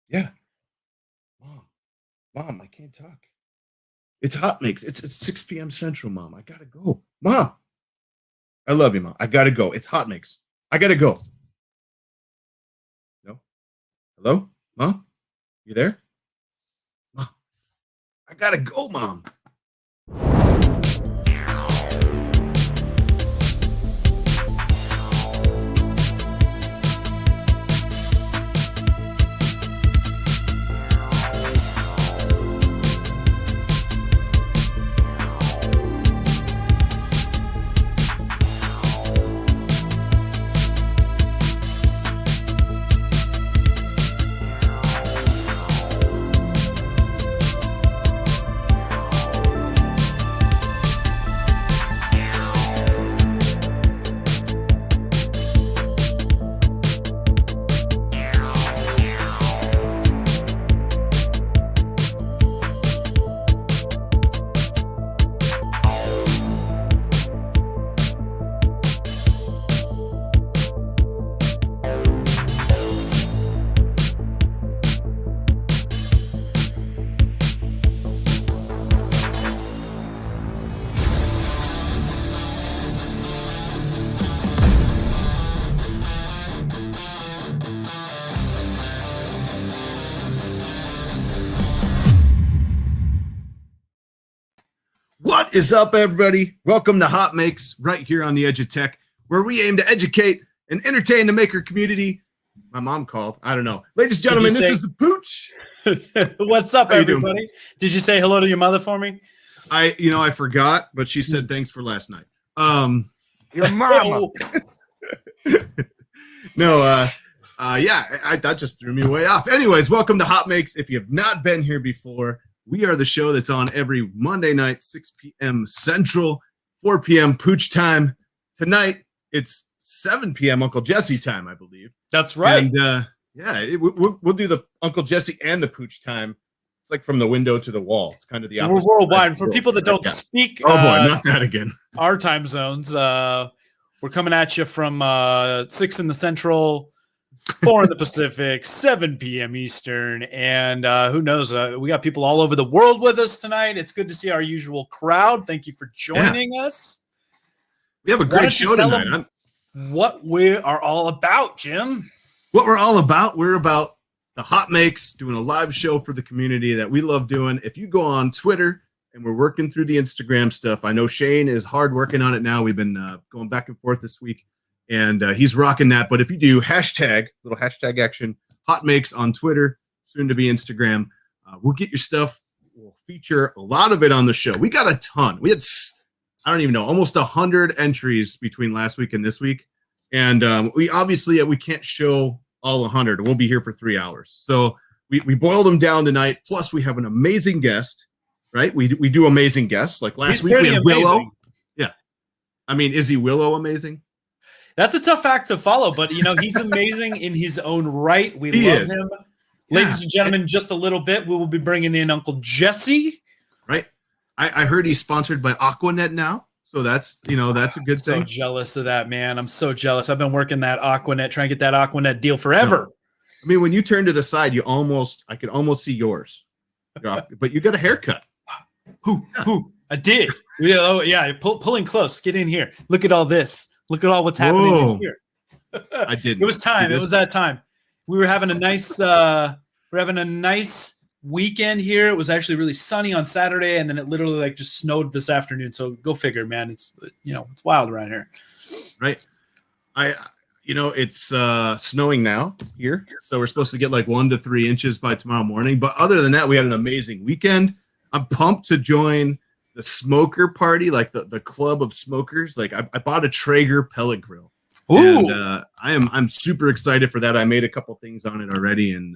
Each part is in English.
Yeah. Mom, I can't talk. It's HotMakes. It's 6 p.m. Central, Mom. I gotta go. Mom. I love you, Mom. I gotta go. It's HotMakes. I gotta go. No? Hello? Mom? You there? Mom. I gotta go, Mom. What is up, everybody? Welcome to HotMakes, right here on the edge of tech, where we aim to educate and entertain the maker community. My mom called. I don't know. Ladies and gentlemen, this is the Pooch. What's up, everybody? Did you say hello to your mother for me? I forgot, but she said thanks for last night. Your mama. That just threw me way off. Anyways, welcome to HotMakes. If you have not been here before, we are the show that's on every Monday night, 6 p.m. Central, 4 p.m. Pooch time. Tonight, it's 7 p.m. Uncle Jessy time, I believe. That's right. And we'll do the Uncle Jessy and the Pooch time. It's like from the window to the wall. It's kind of the opposite. We're worldwide. For people that don't speak not that again. Our time zones, we're coming at you from 6 in the Central, 4 in the Pacific, 7 p.m. Eastern, and who knows? We got people all over the world with us tonight. It's good to see our usual crowd. Thank you for joining us. We have a great show tonight. What we are all about, Jim. What we're all about, we're about the HotMakes, doing a live show for the community that we love doing. If you go on Twitter, and we're working through the Instagram stuff. I know Shane is hard working on it now. We've been going back and forth this week, and he's rocking that. But if you do little hashtag action, HotMakes on Twitter, soon to be Instagram, we'll get your stuff. We'll feature a lot of it on the show. We got a ton. We had, I don't even know, almost 100 entries between last week and this week. And we can't show all 100. We'll be here for 3 hours. So we boiled them down tonight. Plus, we have an amazing guest. Right, we do amazing guests. Like last week, we had Willow. Yeah, I mean, is he Willow amazing? That's a tough act to follow, but he's amazing in his own right. We love him, ladies and gentlemen. Just a little bit, we will be bringing in Uncle Jessy. Right, I heard he's sponsored by Aquanet now, so that's a good thing. So jealous of that, man. I'm so jealous. I've been working that Aquanet, trying to get that Aquanet deal forever. No. I mean, when you turn to the side, I could almost see yours, but you got a haircut. Who? I did. Yeah, pulling close. Get in here. Look at all this. Look at all what's happening in here. I did. It was time. It was that time. We were having a nice weekend here. It was actually really sunny on Saturday, and then it literally just snowed this afternoon. So go figure, man. It's it's wild around here. Right. It's snowing now here, so we're supposed to get like 1 to 3 inches by tomorrow morning. But other than that, we had an amazing weekend. I'm pumped to join the smoker party, like the club of smokers. Like I bought a Traeger pellet grill. Ooh. And I'm super excited for that. I made a couple things on it already, and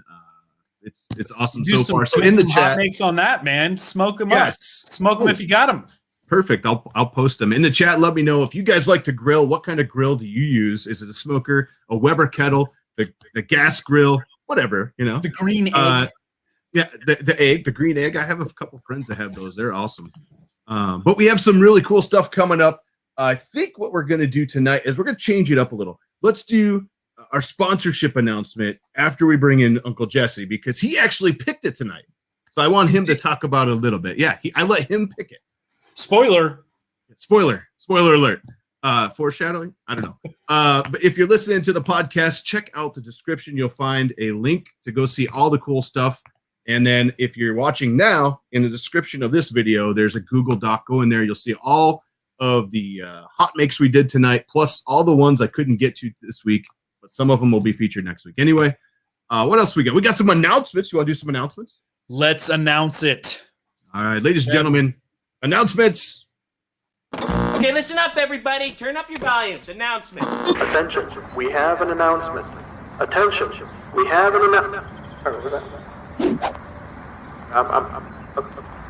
it's awesome so far. So in the chat, makes on that, man. Smoke them up. Smoke them if you got them. Perfect. I'll post them in the chat. Let me know if you guys like to grill. What kind of grill do you use? Is it a smoker, a Weber kettle, the gas grill, whatever? The green egg. Yeah, the green egg. I have a couple friends that have those. They're awesome. But we have some really cool stuff coming up. I think what we're going to do tonight is we're going to change it up a little. Let's do our sponsorship announcement after we bring in Uncle Jessy, because he actually picked it tonight. So I want him to talk about it a little bit. Yeah, I let him pick it. Spoiler Alert. Foreshadowing? I don't know. But if you're listening to the podcast, check out the description. You'll find a link to go see all the cool stuff. And then if you're watching now, in the description of this video, there's a Google Doc. Go in there. You'll see all of the HotMakes we did tonight, plus all the ones I couldn't get to this week. But some of them will be featured next week. Anyway, what else we got? We got some announcements. You want to do some announcements? Let's announce it. All right, ladies and gentlemen, announcements. Okay, listen up, everybody. Turn up your volumes. Announcement. Attention, we have an announcement. Attention, we have an announcement.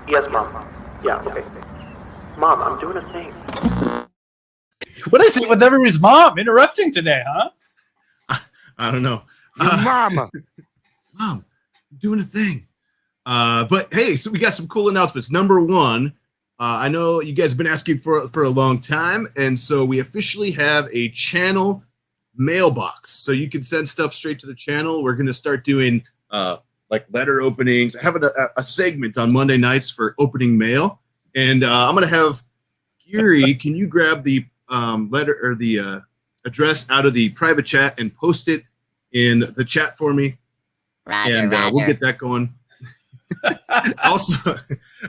Yes, Mom. Yeah, okay. Mom, I'm doing a thing. What is it with everybody's mom interrupting today, huh? I don't know. Your mama. Mom, I'm doing a thing. But hey, so we got some cool announcements. Number one, I know you guys have been asking for a long time, and so we officially have a channel mailbox. So you can send stuff straight to the channel. We're going to start doing like letter openings. I have a segment on Monday nights for opening mail, and I'm going to have Geary. Can you grab the letter or the address out of the private chat and post it in the chat for me? Roger. We'll get that going. also,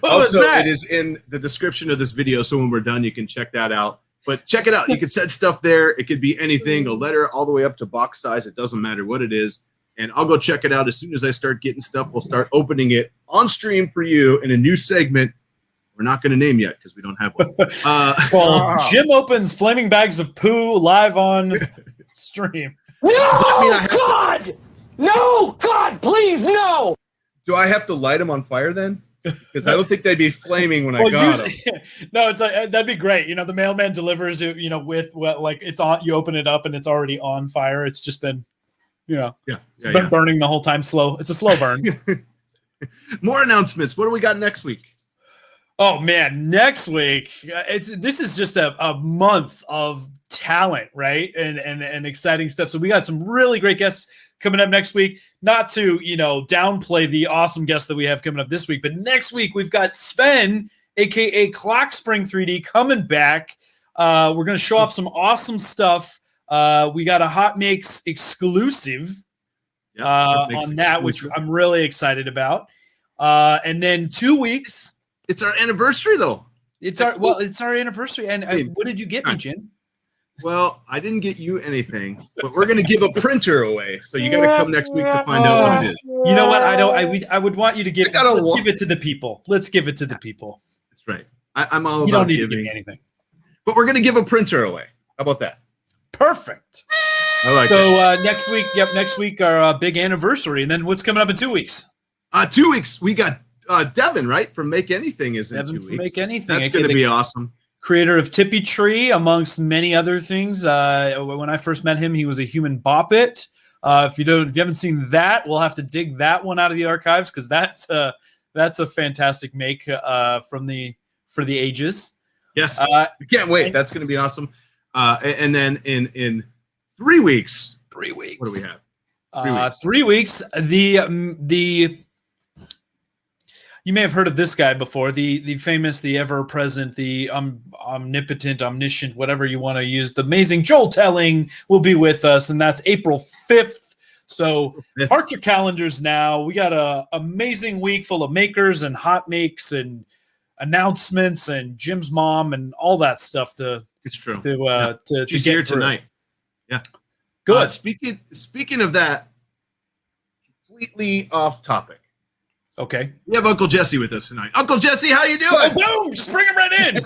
it is in the description of this video, so when we're done, you can check that out. But check it out. You can send stuff there. It could be anything, a letter all the way up to box size. It doesn't matter what it is. And I'll go check it out as soon as I start getting stuff. We'll start opening it on stream for you in a new segment. We're not going to name yet because we don't have one. Well, Jim opens flaming bags of poo live on stream. No, God, please, no! Do I have to light them on fire then? Because I don't think they'd be flaming when I got them. No, it's like that'd be great. You know, the mailman delivers it. You know, with like it's on. You open it up and it's already on fire. It's just been, it's been burning the whole time. Slow. It's a slow burn. More announcements. What do we got next week? Oh man, next week this is just a month of talent, right? And exciting stuff. So we got some really great guests coming up next week. Not to, downplay the awesome guests that we have coming up this week, but next week we've got Sven, aka Clock Spring 3D, coming back. We're going to show off some awesome stuff. We got a HotMakes exclusive on that, which I'm really excited about. And then 2 weeks. It's our anniversary, though. It's our anniversary. And what did you get me, Jim? Well, I didn't get you anything, but we're going to give a printer away. So you got to come next week to find out what it is. You know what? I would want you to give. Let's give it to the people. Let's give it to the people. That's right. I'm all about giving. You don't need to give me anything. But we're going to give a printer away. How about that? Perfect. I like it. So next week, next week our big anniversary, and then what's coming up in 2 weeks? 2 weeks. We got Devin, right? From Make Anything is in Devin 2 weeks. From Make Anything. That's going to be awesome. Creator of Tippy Tree, amongst many other things. When I first met him, he was a human bop it. If you haven't seen that, we'll have to dig that one out of the archives because that's a fantastic make for the ages. Yes, I can't wait. That's going to be awesome. And then in 3 weeks, what do we have? 3 weeks. The you may have heard of this guy before, the famous, the ever-present, the omnipotent, omniscient, whatever you want to use. The amazing Joel Telling will be with us, and that's April 5th. So mark your calendars now. We got an amazing week full of makers and hot makes and announcements and Jim's mom and all that stuff It's true. To She's get here through. tonight. Yeah. Good. Speaking of that, completely off topic. Okay. We have Uncle Jessy with us tonight. Uncle Jessy, how you doing? Boom! Just bring him right in.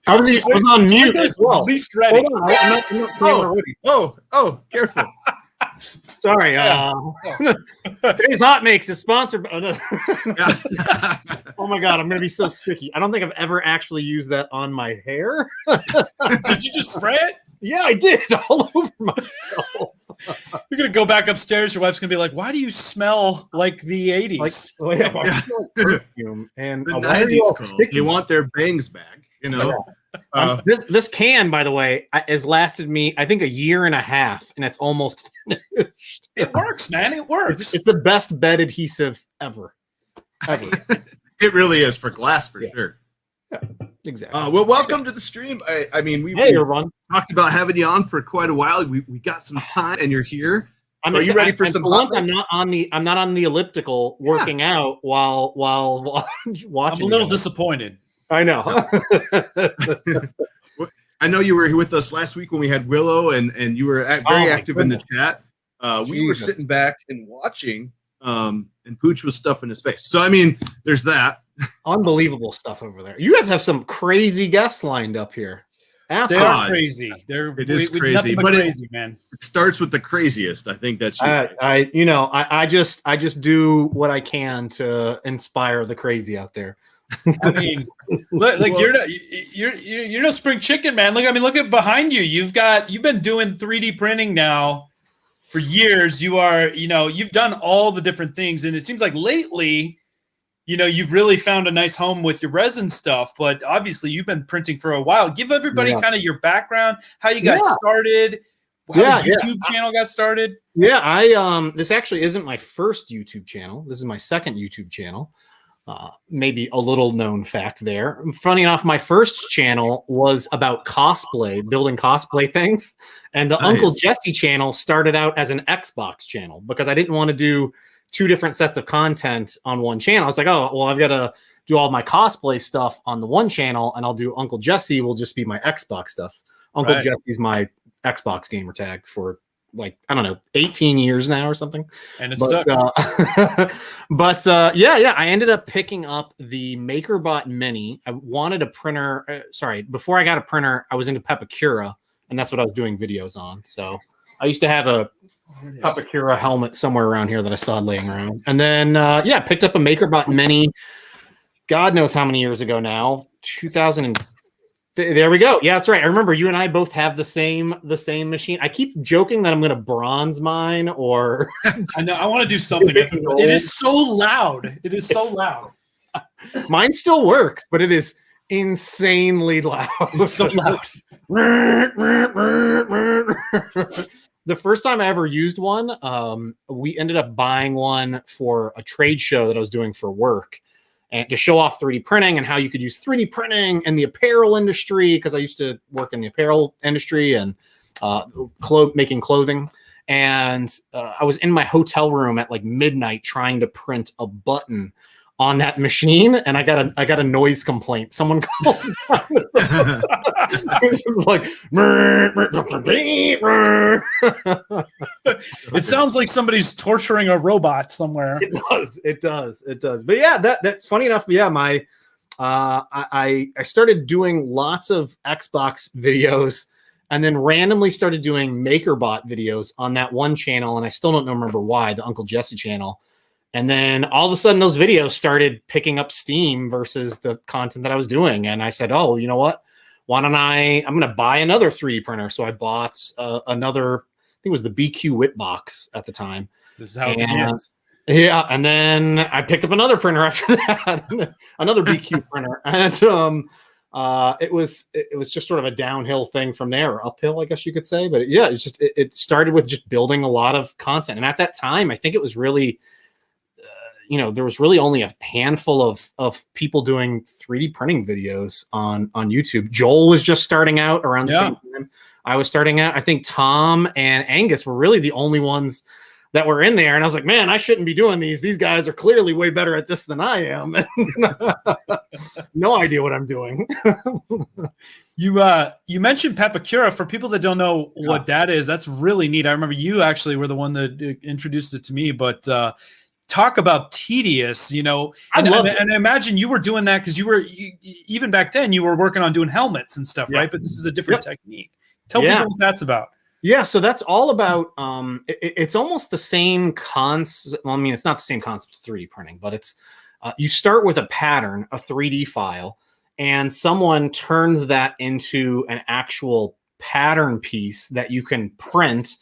I was on mute as well. Least ready. Hold on, I'm not already. Oh, careful. Sorry. Today's HotMakes is sponsored by... Oh my God, I'm going to be so sticky. I don't think I've ever actually used that on my hair. Did you just spray it? Yeah, I did. All over myself. You're going to go back upstairs. Your wife's going to be like, why do you smell like the 80s? I smell perfume. And the why are you 90s all call. sticky? They want their bangs back, This can, by the way, has lasted me, I think, a year and a half, and it's almost finished. It works, man. It works. It's the best bed adhesive ever. It really is for glass for sure. Yeah, exactly. Well, welcome to the stream. I mean, we talked about having you on for quite a while. We got some time, and you're here. Are you ready for some? I'm not on the elliptical working out while watching. I'm a little disappointed. I know. I know you were with us last week when we had Willow, and you were very active in the chat. We were sitting back and watching, and Pooch was stuffing his face. So I mean, there's that. Unbelievable stuff over there. You guys have some crazy guests lined up here. They're crazy. It is crazy, but crazy, man. It starts with the craziest. I think that's I just do what I can to inspire the crazy out there. I mean, like you're no spring chicken, man. Look at behind you. You've been doing 3D printing now for years. You've done all the different things, and it seems like lately, you've really found a nice home with your resin stuff. But obviously, you've been printing for a while. Give everybody kind of your background, how you got started, how the YouTube channel got started. Yeah, this actually isn't my first YouTube channel. This is my second YouTube channel. Maybe a little known fact there. Funny enough, my first channel was about cosplay, building cosplay things. And the Uncle Jessy channel started out as an Xbox channel because I didn't want to do two different sets of content on one channel. I was like, oh, well, I've got to do all my cosplay stuff on the one channel, and I'll do Uncle Jessy will just be my Xbox stuff. Uncle Jessy's my Xbox gamer tag for 18 years now or something. And it's stuck. I ended up picking up the MakerBot Mini. I wanted a printer. Before I got a printer, I was into Papercraft, and that's what I was doing videos on. So I used to have a Papercraft helmet somewhere around here that I still had laying around. And then, picked up a MakerBot Mini. God knows how many years ago now. 2000. There we go. Yeah, that's right. I remember you and I both have the same machine. I keep joking that I'm going to bronze mine, or I know I want to do something. It is so loud. It is so loud. Mine still works, but it is insanely loud. It's so loud. The first time I ever used one, we ended up buying one for a trade show that I was doing for work, and to show off 3D printing and how you could use 3D printing in the apparel industry, because I used to work in the apparel industry and making clothing. And I was in my hotel room at midnight trying to print a button on that machine, and I got a noise complaint. Someone called. It was like, it sounds like somebody's torturing a robot somewhere. It does. But yeah, that's funny enough. Yeah, I started doing lots of Xbox videos, and then randomly started doing MakerBot videos on that one channel, and I still don't remember why, the Uncle Jessy channel. And then all of a sudden, those videos started picking up steam versus the content that I was doing. And I said, oh, you know what? Why don't I'm going to buy another 3D printer. So I bought another, I think it was the BQ Whitbox at the time. This is how it begins. Yeah. And then I picked up another printer after that, another BQ printer. And it was just sort of a downhill thing from there, or uphill, I guess you could say. But yeah, it started with just building a lot of content. And at that time, I think it was really, there was really only a handful of people doing 3D printing videos on YouTube. Joel was just starting out around the same time I was starting out. I think Tom and Angus were really the only ones that were in there. And I was like, man, I shouldn't be doing these. These guys are clearly way better at this than I am. No idea what I'm doing. You mentioned Papercraft. For people that don't know what that is, that's really neat. I remember you actually were the one that introduced it to me, but talk about tedious, and I imagine you were doing that because even back then you were working on doing helmets and stuff, right? But this is a different technique. Tell people what that's about. Yeah, so that's all about. It's almost the same concept. Well, I mean, it's not the same concept as 3D printing, but it's you start with a pattern, a 3D file, and someone turns that into an actual pattern piece that you can print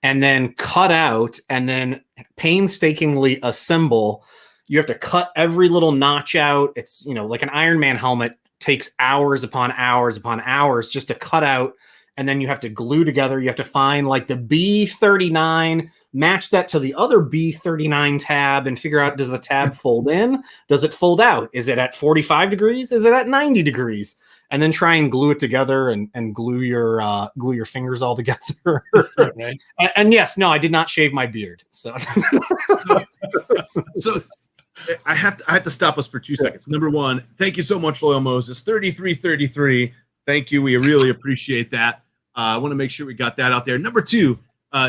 and then cut out and then painstakingly assemble. You have to cut every little notch out. It's, like an Iron Man helmet takes hours upon hours upon hours just to cut out, and then you have to glue together. You have to find like the B39, match that to the other B39 tab, and figure out, does the tab fold in? Does it fold out? Is it at 45 degrees? Is it at 90 degrees? And then try and glue it together and glue your fingers all together. Okay. And yes, no, I did not shave my beard. So I have to stop us for 2 seconds. Number one, thank you so much, Loyal Moses. 3333. Thank you. We really appreciate that. I want to make sure we got that out there. Number two,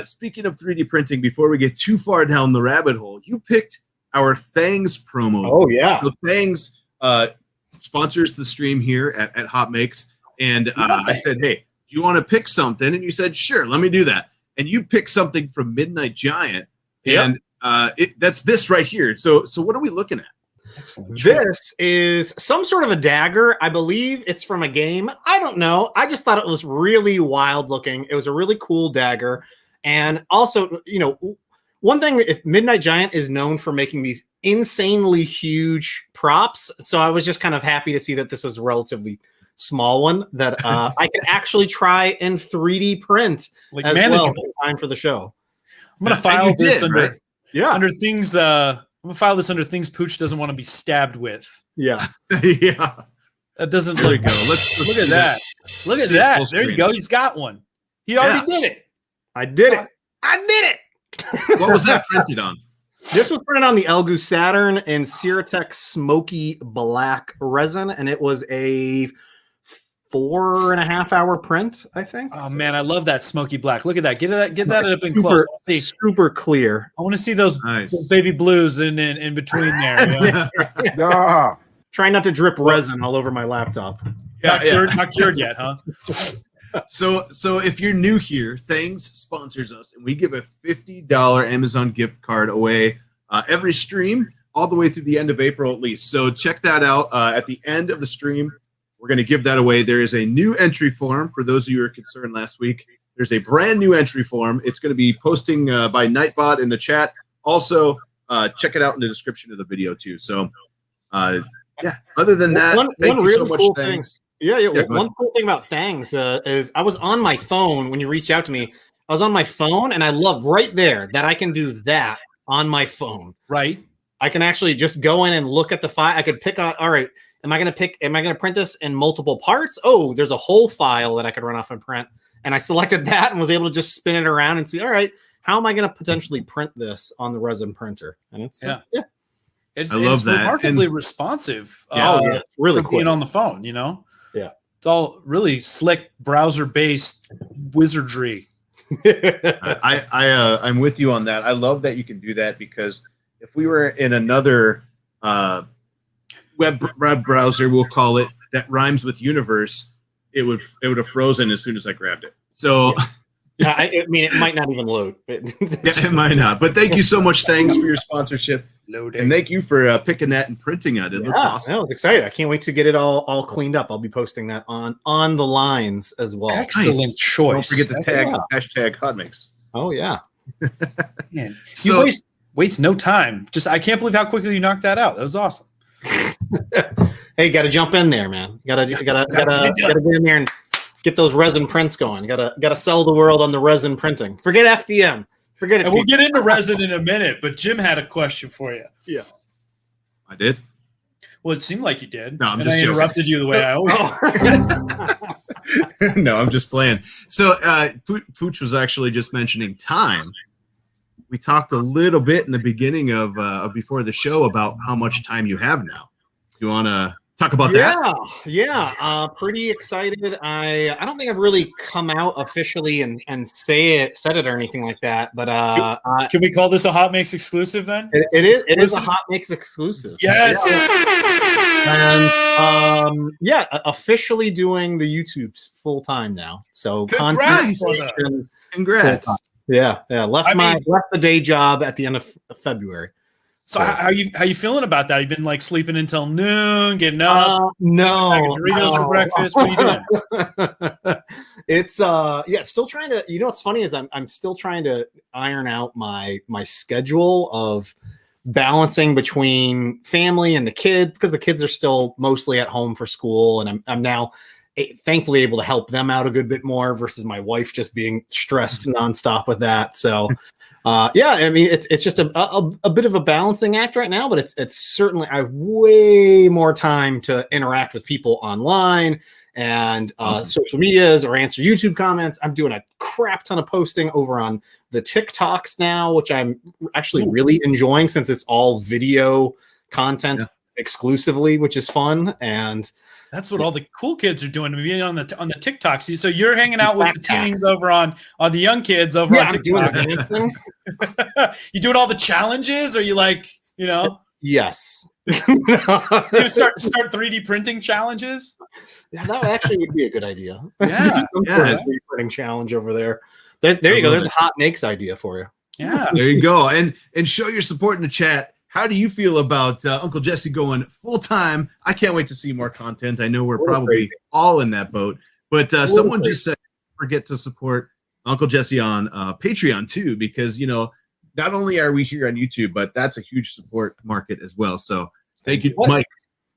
speaking of 3D printing, before we get too far down the rabbit hole, you picked our Thangs promo. Oh, yeah. So Thangs sponsors the stream here at HotMakes. And I said, hey, do you want to pick something? And you said, sure, let me do that. And you picked something from Midnight Giant. Yep. And that's this right here. So what are we looking at? Excellent. This is some sort of a dagger. I believe it's from a game. I don't know. I just thought it was really wild looking. It was a really cool dagger. And also, you know, one thing, if Midnight Giant is known for making these insanely huge props. So I was just kind of happy to see that this was a relatively small one that I could actually try and 3D print Like as manageable. well in time for the show. I'm gonna file this under right? under things. I'm gonna file this under things Pooch doesn't want to be stabbed with. Yeah. Yeah. That doesn't There look. we go. Let's Look see at that. Look at See it that. full There you screen. go. He's got one. He already did it. I did it. I did it. What was that printed on? This was printed on the Elgu Saturn in Ceratec Smoky Black resin, and it was a 4.5 hour print, I think. Oh man, I love that smoky black. Look at that. Get that It's up and close. See, super clear. I want to see those Nice. baby blues in between there. You know? Ah, Try not to drip resin all over my laptop. Yeah, Not cured yet, huh? So if you're new here, Thangs sponsors us, and we give a $50 Amazon gift card away every stream, all the way through the end of April at least. So check that out. At the end of the stream, we're going to give that away. There is a new entry form for those of you who were concerned last week. There's a brand new entry form. It's going to be posting by Nightbot in the chat. Also, check it out in the description of the video too. So, yeah. Other than that, thank you so much, Thangs. Yeah. go One cool thing about Thangs is I was on my phone when you reached out to me. I was on my phone, and I love right there that I can do that on my phone. Right. I can actually just go in and look at the file. I could pick out, all right, am I going to print this in multiple parts? Oh, there's a whole file that I could run off and print. And I selected that and was able to just spin it around and see, all right, how am I going to potentially print this on the resin printer? And it's, Yeah. It's I love that. remarkably responsive. Yeah, it's really for being quick. on the phone, you know? Yeah. It's all really slick browser-based wizardry. I'm with you on that. I love that you can do that, because if we were in another web browser, we'll call it, that rhymes with universe, it would have frozen as soon as I grabbed it. So Yeah, I mean, it might not even load. yeah, it might not. But thank you so much. Thanks for your sponsorship. Loading. And thank you for picking that and printing it. It looks awesome. I was excited. I can't wait to get it all cleaned up. I'll be posting that on the lines as well. Excellent Nice. choice. Don't forget to tag Yeah. hashtag HotMakes. Oh yeah. Man, So- you waste no time. Just I can't believe how quickly you knocked that out. That was awesome. Hey, got to jump in there, man. Got to get in there and get those resin prints going. Got to sell the world on the resin printing. Forget FDM. Forget it. And we'll get into resin in a minute, but Jim had a question for you. Yeah. I did. Well, it seemed like you did. No, I'm and just I joking. interrupted you the way I always No, I'm just playing. So Pooch was actually just mentioning time. We talked a little bit in the beginning of before the show about how much time you have now. You want to talk about that? Yeah. Pretty excited. I don't think I've really come out officially and said it or anything like that. But Can we call this a HotMakes exclusive then? it is a HotMakes exclusive. Yes. And officially doing the YouTubes full time now. So Congrats. content. Congrats. Yeah. Left the day job at the end of February. So how you feeling about that? You've been like sleeping until noon, getting up, No, having Doritos for breakfast. What are you doing? It's still trying to. What's funny is I'm still trying to iron out my schedule of balancing between family and the kid, because the kids are still mostly at home for school, and I'm now thankfully able to help them out a good bit more versus my wife just being stressed nonstop with that. So yeah, I mean, it's just a bit of a balancing act right now, but it's certainly, I have way more time to interact with people online and social medias or answer YouTube comments. I'm doing a crap ton of posting over on the TikToks now, which I'm actually really enjoying, since it's all video content exclusively, which is fun. And that's what all the cool kids are doing, being on the TikToks. So you're hanging out with the teens over on the young kids over on TikTok. You doing all the challenges? Or you like, you know? Yes. You start 3D printing challenges? Yeah, that actually would be a good idea. Yeah. Some sort of 3D printing challenge over there. There you go. There's a HotMakes idea for you. Yeah. There you go. And show your support in the chat. How do you feel about Uncle Jessy going full time? I can't wait to see more content. I know we're probably all in that boat. But someone just said, forget to support Uncle Jessy on Patreon too, because, you know, not only are we here on YouTube, but that's a huge support market as well. So thank you, Mike.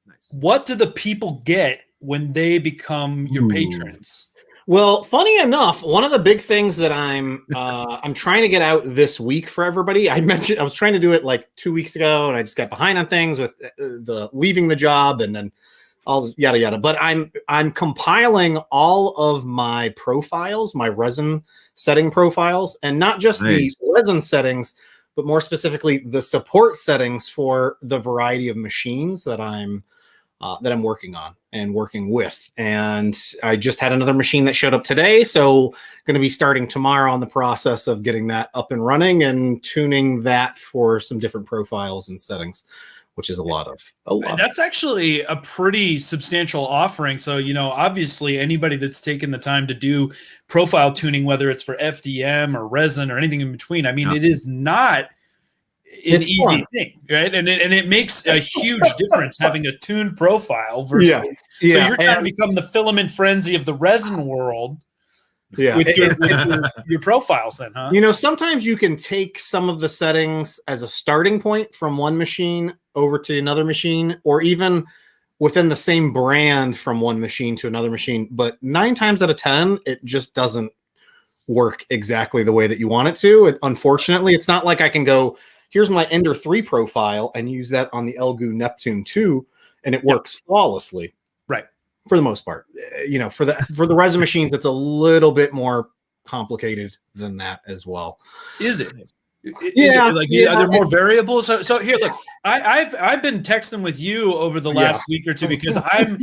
Nice. What do the people get when they become your patrons? Well, funny enough, one of the big things that I'm trying to get out this week for everybody, I was trying to do it like 2 weeks ago, and I just got behind on things with the leaving the job and then all yada yada. But I'm compiling all of my profiles, my resin setting profiles, and not just the resin settings, but more specifically the support settings for the variety of machines that I'm working on and working with. And I just had another machine that showed up today, so going to be starting tomorrow on the process of getting that up and running and tuning that for some different profiles and settings, which is a lot. That's actually a pretty substantial offering. So, you know, obviously anybody that's taken the time to do profile tuning, whether it's for FDM or resin or anything in between, I mean, it is not an easy thing, right? And it makes a huge difference having a tuned profile versus. So you're trying to become the filament frenzy of the resin world. With your profiles, then, huh? You know, sometimes you can take some of the settings as a starting point from one machine over to another machine, or even within the same brand from one machine to another machine. But 9 times out of 10, it just doesn't work exactly the way that you want it to. Unfortunately, it's not like I can go, here's my Ender 3 profile and use that on the Elgu Neptune 2, and it works flawlessly. Right. For the most part. You know, for the resin machines, it's a little bit more complicated than that as well. Is it? Are there more variables? So here, look, I've been texting with you over the last week or two because I'm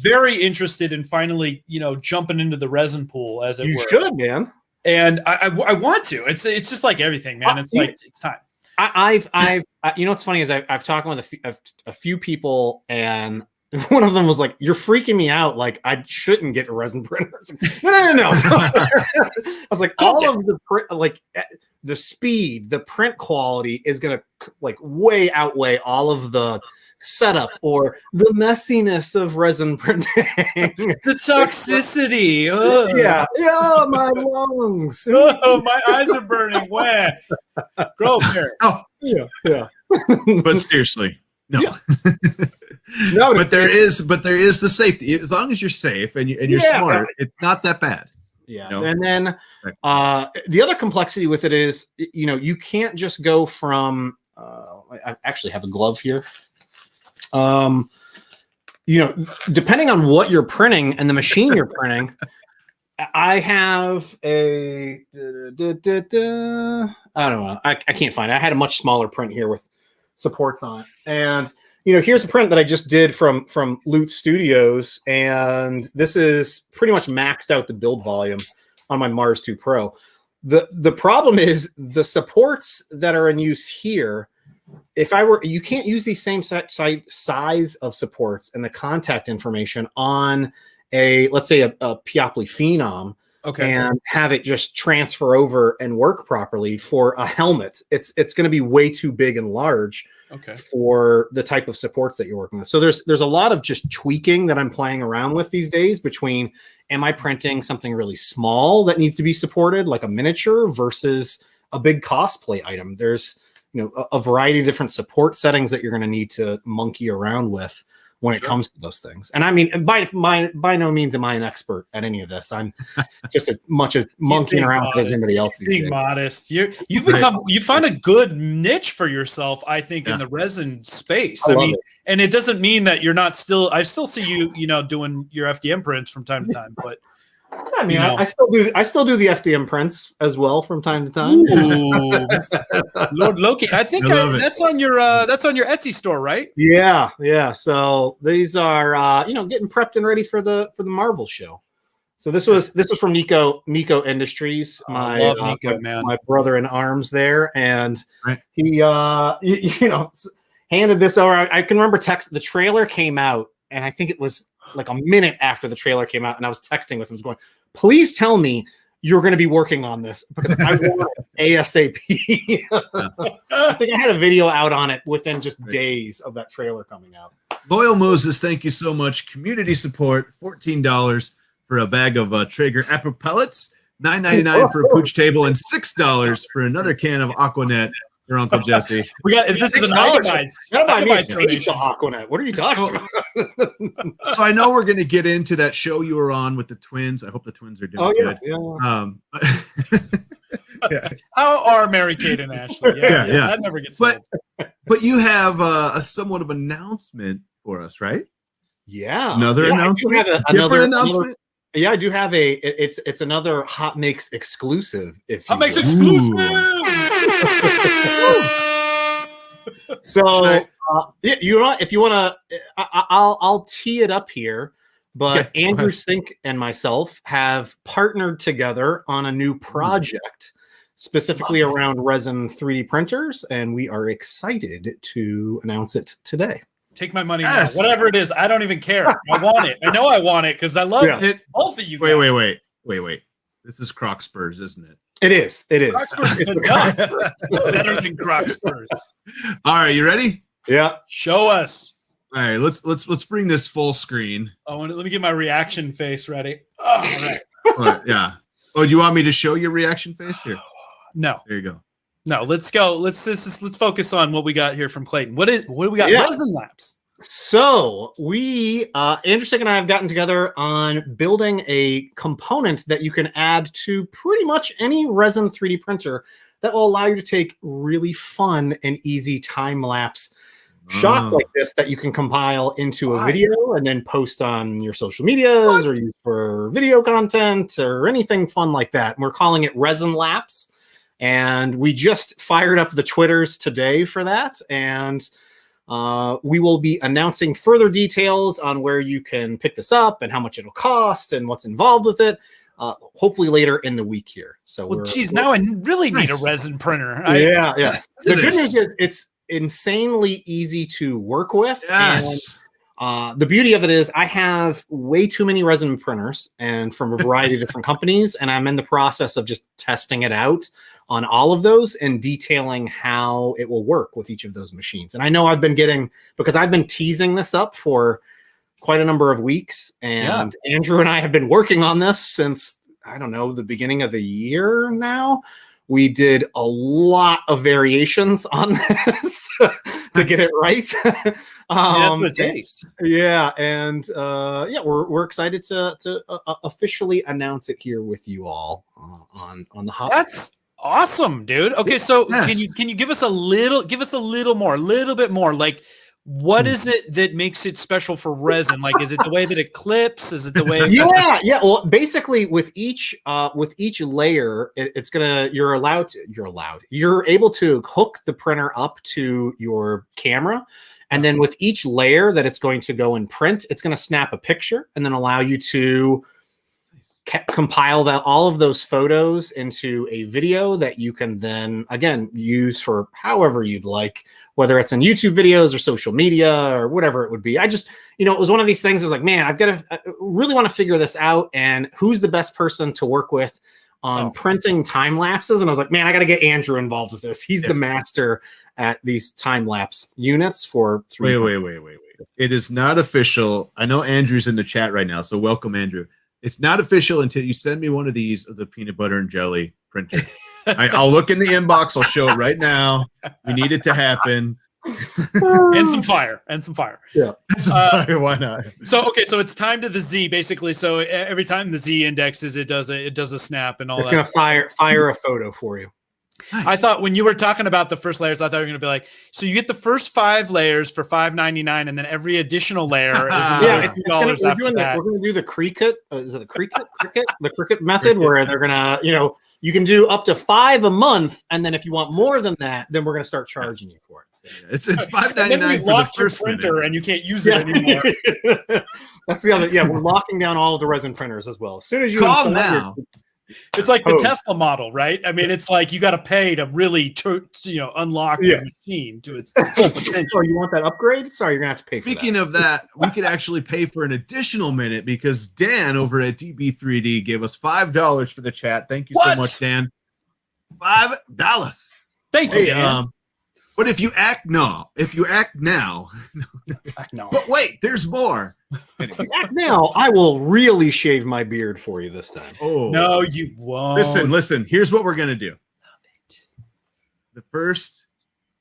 very interested in finally, you know, jumping into the resin pool, as it were. You should, man. And I want to. It's just like everything, man. It's like it's time. I've you know what's funny is I've talked with a few people, and one of them was like, "You're freaking me out. Like, I shouldn't get a resin printer." No. I was like, all of the speed, the print quality is gonna like way outweigh all of the setup or the messiness of resin printing. The toxicity. Yeah, my lungs. Oh, my eyes are burning. Where? Grow up here. Oh, yeah. But seriously, no. Yeah. No, but there is the safety. As long as you're safe and you're smart, it's not that bad. Yeah. You know? And then the other complexity with it is, you know, you can't just go from I actually have a glove here. You know, depending on what you're printing and the machine you're printing, I have a I don't know. I can't find it. I had a much smaller print here with supports on it. And you know, here's a print that I just did from Loot Studios, and this is pretty much maxed out the build volume on my Mars 2 Pro. The problem is the supports that are in use here. You can't use these same size of supports and the contact information on let's say a Piopli Phenom, and have it just transfer over and work properly for a helmet. It's going to be way too big and large for the type of supports that you're working with. So there's a lot of just tweaking that I'm playing around with these days between, am I printing something really small that needs to be supported, like a miniature, versus a big cosplay item? There's a variety of different support settings that you're going to need to monkey around with when it comes to those things. And I mean, by no means am I an expert at any of this. I'm just as much as monkeying around with as anybody else. Being modest, you found a good niche for yourself, I think, in the resin space. I mean, and it doesn't mean that you're not still. I still see you, doing your FDM prints from time to time, but. I mean, I still do the FDM prints as well from time to time. Ooh, Lord Loki. I think that's on your Etsy store, right? Yeah. So these are getting prepped and ready for the Marvel show. So this was from Nico Industries, my brother in arms there, and he handed this over. I can remember the trailer came out, and I think it was like a minute after the trailer came out, and I was texting with him, going, please tell me you're going to be working on this because I want it ASAP. I think I had a video out on it within just days of that trailer coming out. Loyal Moses, thank you so much. Community support, $14 for a bag of Traeger apple pellets, $9.99 for a pooch table, and $6 for another can of Aquanet. For Uncle Jessy. This is an itemized donation. Aquanet. What are you talking about? So I know we're going to get into that show you were on with the twins. I hope the twins are doing good. Yeah. How are Mary Kate and Ashley? Yeah. That never gets old. But you have a somewhat of announcement for us, right? Yeah. Another announcement? Another announcement? Yeah, I do have it's another HotMakes exclusive. HotMakes exclusive. So if you want to, I'll tee it up here. But Andrew Sink and myself have partnered together on a new project, specifically around resin 3D printers, and we are excited to announce it today. Take my money now. Whatever it is, I don't even care. I want it. I know I want it because I love it. Both of you guys. Wait. This is Croc Spurs, isn't it? It is. Croc Spurs is better than Croc Spurs. All right, you ready? Yeah. Show us. All right, let's bring this full screen. Oh, let me get my reaction face ready. All right. Yeah. Oh, do you want me to show your reaction face here? No. There you go. No, let's go. Let's focus on what we got here from Clayton. What do we got? ResinLaps. So we, Andrew Sick and I have gotten together on building a component that you can add to pretty much any resin 3D printer that will allow you to take really fun and easy time-lapse shots like this that you can compile into a video and then post on your social medias or use for video content or anything fun like that. And we're calling it ResinLaps. And we just fired up the Twitters today for that. And we will be announcing further details on where you can pick this up and how much it'll cost and what's involved with it. Hopefully later in the week here. So, now I really need a resin printer. Yeah. The good news is it's insanely easy to work with. Yes. And, the beauty of it is I have way too many resin printers and from a variety of different companies, and I'm in the process of just testing it out on all of those and detailing how it will work with each of those machines. And I know I've been teasing this up for quite a number of weeks, and Andrew and I have been working on this since, I don't know, the beginning of the year now. We did a lot of variations on this to get it right. That's what it takes. Yeah, and we're excited to officially announce it here with you all on the hot. That's awesome, dude. Okay, so can you give us a little bit more, like, what is it that makes it special for resin? Like, is it the way that it clips? Is it the way? Yeah. Well, basically, with each layer, you're able to hook the printer up to your camera, and then with each layer that it's going to go and print, it's going to snap a picture and then allow you to compile all of those photos into a video that you can then again use for however you'd like, whether it's in YouTube videos or social media or whatever it would be. I just, it was one of these things. I was like, man, I really want to figure this out, and who's the best person to work with on printing time lapses? And I was like, man, I got to get Andrew involved with this. He's the master at these time lapse units for 3D. Wait. It is not official. I know Andrew's in the chat right now, so welcome, Andrew. It's not official until you send me one of these of the peanut butter and jelly printer. I'll look in the inbox. I'll show it right now. We need it to happen. And some fire. Yeah. Why not? So it's time to the Z basically. So every time the Z indexes, it does a snap and all It's that. gonna fire a photo for you. Nice. I thought when you were talking about the first layers, I thought you were going to be like, so you get the first 5 layers for $5.99, and then every additional layer is Yeah, $2 after that. We're gonna do the cricket. Is it the cricket? The cricket method, where they're gonna, you can do up to 5 a month, and then if you want more than that, then we're gonna start charging you for it. It's $5.99 for the first printer, minute. and you can't use it anymore. That's the other. Yeah, we're locking down all of the resin printers as well. As soon as you Call install now. It's like the Tesla model, right? I mean, it's like you got to pay to really, unlock the machine to its full potential. Oh, you want that upgrade? Sorry, you're gonna have to pay. Speaking of that, we could actually pay for an additional minute because Dan over at DB3D gave us $5 for the chat. Thank you so much, Dan. $5. Thank you, Dan. But if you act now, No. but wait, there's more. Now I will really shave my beard for you this time. Oh No, you won't. listen. Here's what we're gonna do. The first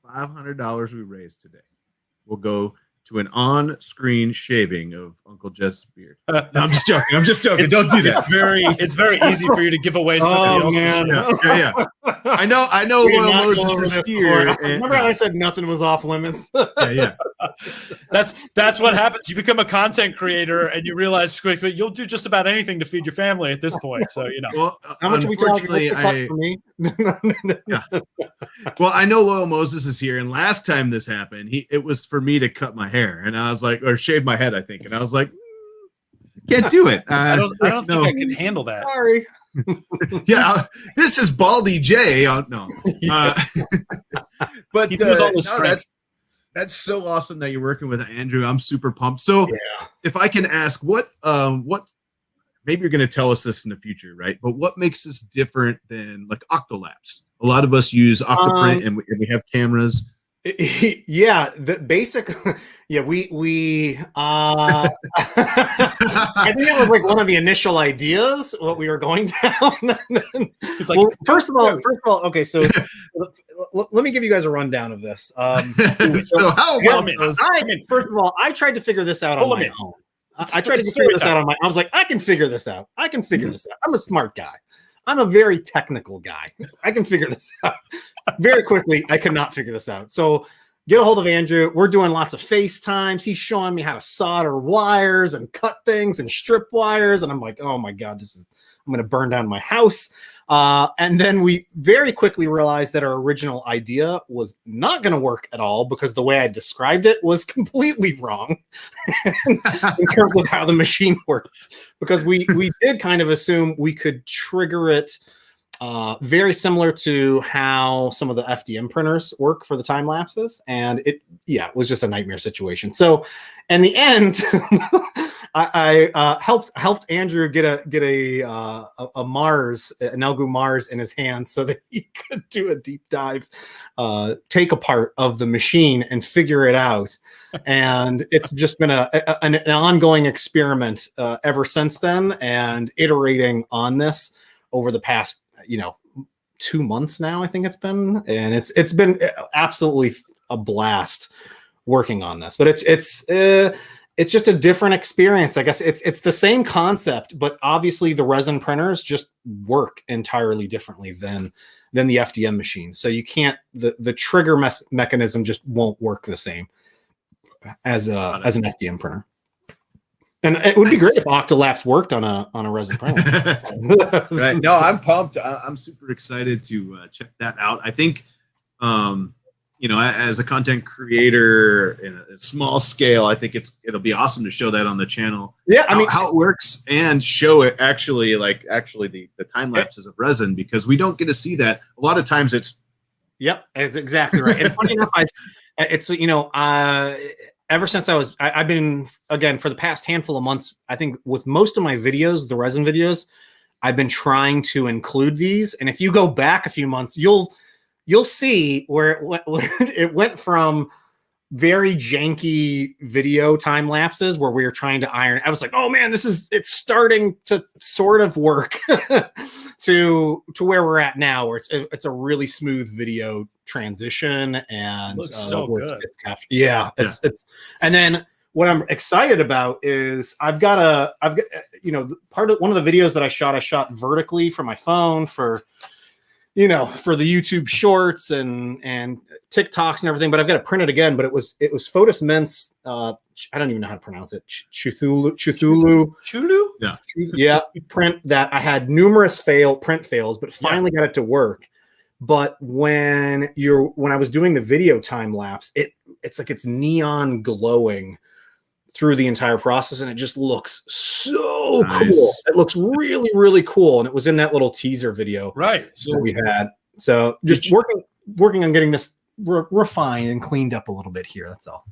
$500 we raised today will go to an on-screen shaving of Uncle Jess's beard. No, I'm just joking. Don't do that. It's very easy for you to give away somebody else's man. shit. Yeah. I know. Loyal Moses is here. Remember how I said nothing was off limits? Yeah. That's what happens. You become a content creator and you realize quickly you'll do just about anything to feed your family at this point. So Well, How much are we talking? unfortunately, For me? well, I know Loyal Moses is here, and last time this happened, it was for me to cut my hair, and I was like, or shave my head, I think, and I was like, can't do it. I don't think I can handle that. Sorry. Yeah, this is Baldy J. No, but He does all the strength. That's so awesome that you're working with Andrew. I'm super pumped. So, if I can ask, what maybe you're going to tell us this in the future, right? But what makes this different than like Octolapse? A lot of us use Octoprint, and we have cameras. Yeah, the basic. Yeah, we. I think that was like one of the initial ideas what we were going down. It's like, well, first of all, okay. So let me give you guys a rundown of this. So how about those? First of all, I tried to figure this out on my own. I tried to figure this out on my. I was like, I can figure this out. I'm a smart guy. I'm a very technical guy. I can figure this out. Very quickly, I could not figure this out. So get a hold of Andrew. We're doing lots of FaceTimes. He's showing me how to solder wires and cut things and strip wires. And I'm like, oh my God, I'm going to burn down my house. And then we very quickly realized that our original idea was not going to work at all because the way I described it was completely wrong in terms of how the machine worked. Because we did kind of assume we could trigger it very similar to how some of the FDM printers work for the time lapses. And it was just a nightmare situation. So in the end, I helped Andrew get a Mars, an Elgu Mars in his hands so that he could do a deep dive, take apart of the machine and figure it out. And it's just been an ongoing experiment ever since then, and iterating on this over the past 2 months now, I think it's been, and it's been absolutely a blast working on this. But it's just a different experience. I guess it's the same concept, but obviously the resin printers just work entirely differently than the FDM machines. So you can't, the trigger mechanism just won't work the same as an FDM printer. And it would be great if Octolapse worked on a resin printer. Right. No, I'm pumped. I'm super excited to check that out. I think, as a content creator in a small scale, I think it'll be awesome to show that on the channel. Yeah, how it works and show it actually the time lapses of resin, because we don't get to see that a lot of times. Yep, that's exactly right. And funny enough, ever since I've been, again, for the past handful of months, I think with most of my videos, the resin videos, I've been trying to include these. And if you go back a few months, you'll see where it went from very janky video time lapses where we were trying to iron. I was like, oh man, it's starting to sort of work. to where we're at now, where it's a really smooth video transition and Looks so where good. it's captured. Yeah, it's and then what I'm excited about is I've got one of the videos that I shot vertically from my phone for the YouTube shorts and TikToks and everything, but I've got to print it again. But it was Fotis Mint's I don't even know how to pronounce it. Chuthulu. Yeah, print that I had numerous print fails, but finally got it to work. But when I was doing the video time lapse, it's like it's neon glowing through the entire process, and it just looks so cool. It looks really, really cool, and it was in that little teaser video, right? So we had just working on getting this refined and cleaned up a little bit here. That's all.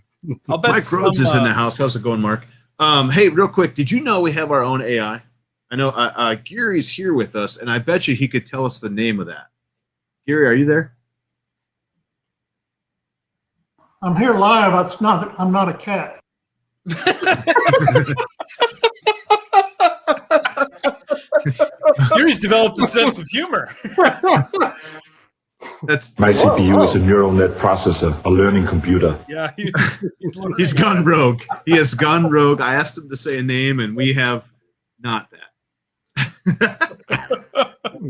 I'll bet Mike Rhodes is in the house. How's it going, Mark? Hey, real quick, did you know we have our own AI? I know Gary's here with us, and I bet you he could tell us the name of that. Gary, are you there? I'm here live. I'm not a cat. Gary's developed a sense of humor. My CPU is a neural net processor, a learning computer. Yeah, he's gone rogue. He has gone rogue. I asked him to say a name, and we have not that.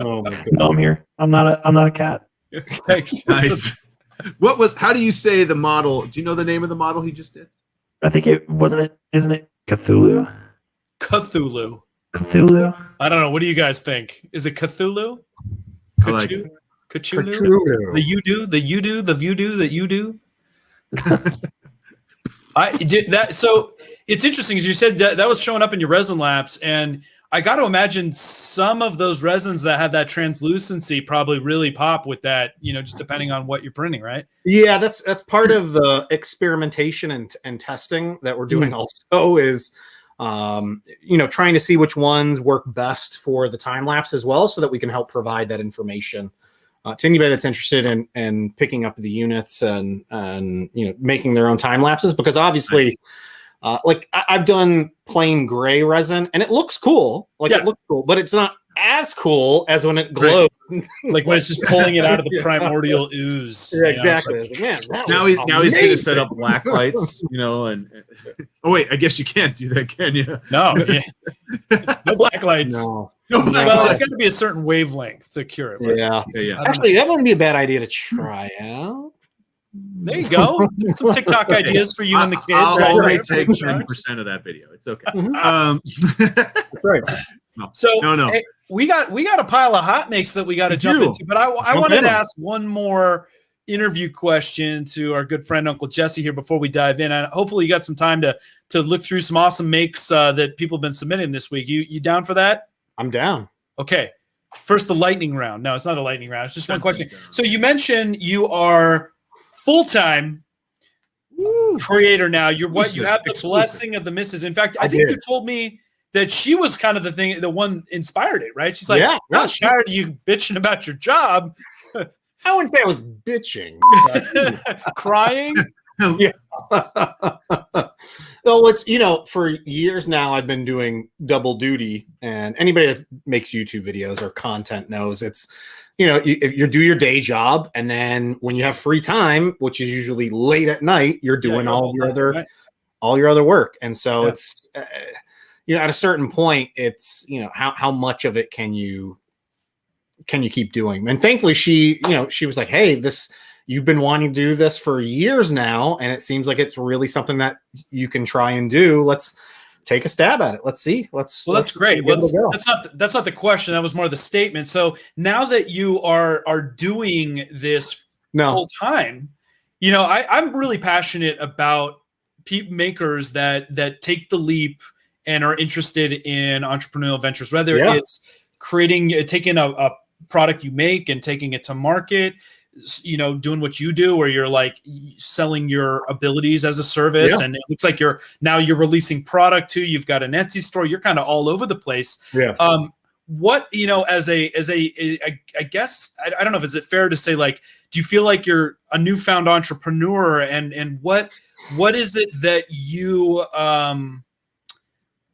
Oh my God. No, I'm here. I'm not a cat. Thanks. Nice. How do you say the model? Do you know the name of the model he just did? I think isn't it Cthulhu? Cthulhu. I don't know. What do you guys think? Is it Cthulhu? I like it. Cthulhu? The voodoo that you do. I did that. So it's interesting, as you said that was showing up in your ResinLaps, and I got to imagine some of those resins that have that translucency probably really pop with that, just depending on what you're printing, right? Yeah, that's part of the experimentation and testing that we're doing also is, trying to see which ones work best for the time lapse as well, so that we can help provide that information to anybody that's interested in picking up the units and making their own time lapses, because obviously I've done plain gray resin and it looks cool. It looks cool, but it's not as cool as when it glows. Like when it's just pulling it out of the primordial ooze. Yeah, exactly. Now he's going to set up black lights, and oh wait, I guess you can't do that, can you? No, no black lights. No. Well, it's got to be a certain wavelength to cure it. Right? Yeah. Actually, that wouldn't be a bad idea to try out. There you go. Some TikTok ideas for you and the kids. I'll only take 10% of that video. It's okay. That's right. So no. Hey, we got a pile of HotMakes that we got to jump into, but I wanted to ask one more interview question to our good friend Uncle Jessy here before we dive in. And hopefully you got some time to look through some awesome makes that people have been submitting this week. You down for that? I'm down. Okay. First, the lightning round. No, it's not a lightning round. It's just one question. So you mentioned you are full-time creator now. You're what you have the blessing of the missus. In fact, I think you told me that she was kind of the one inspired it, right? She's like, I'm tired of you bitching about your job. I wouldn't say I was bitching. Crying? Yeah. Well, it's, for years now, I've been doing double duty, and anybody that makes YouTube videos or content knows it's, you do your day job, and then when you have free time, which is usually late at night, you're doing all your other work. And so it's, at a certain point, it's, how much of it can you keep doing? And thankfully she was like, hey, you've been wanting to do this for years now, and it seems like it's really something that you can try and do. Let's take a stab at it. Let's see. That's great. Well, that's not the question. That was more the statement. So now that you are doing this full time, I'm really passionate about makers that take the leap and are interested in entrepreneurial ventures, whether it's taking a product you make and taking it to market, doing what you do, where you're like selling your abilities as a service. And it looks like you're releasing product too. You've got an Etsy store. You're kind of all over the place. Yeah. What, I guess, I don't know if is it fair to say, like, do you feel like you're a newfound entrepreneur, and what is it that you,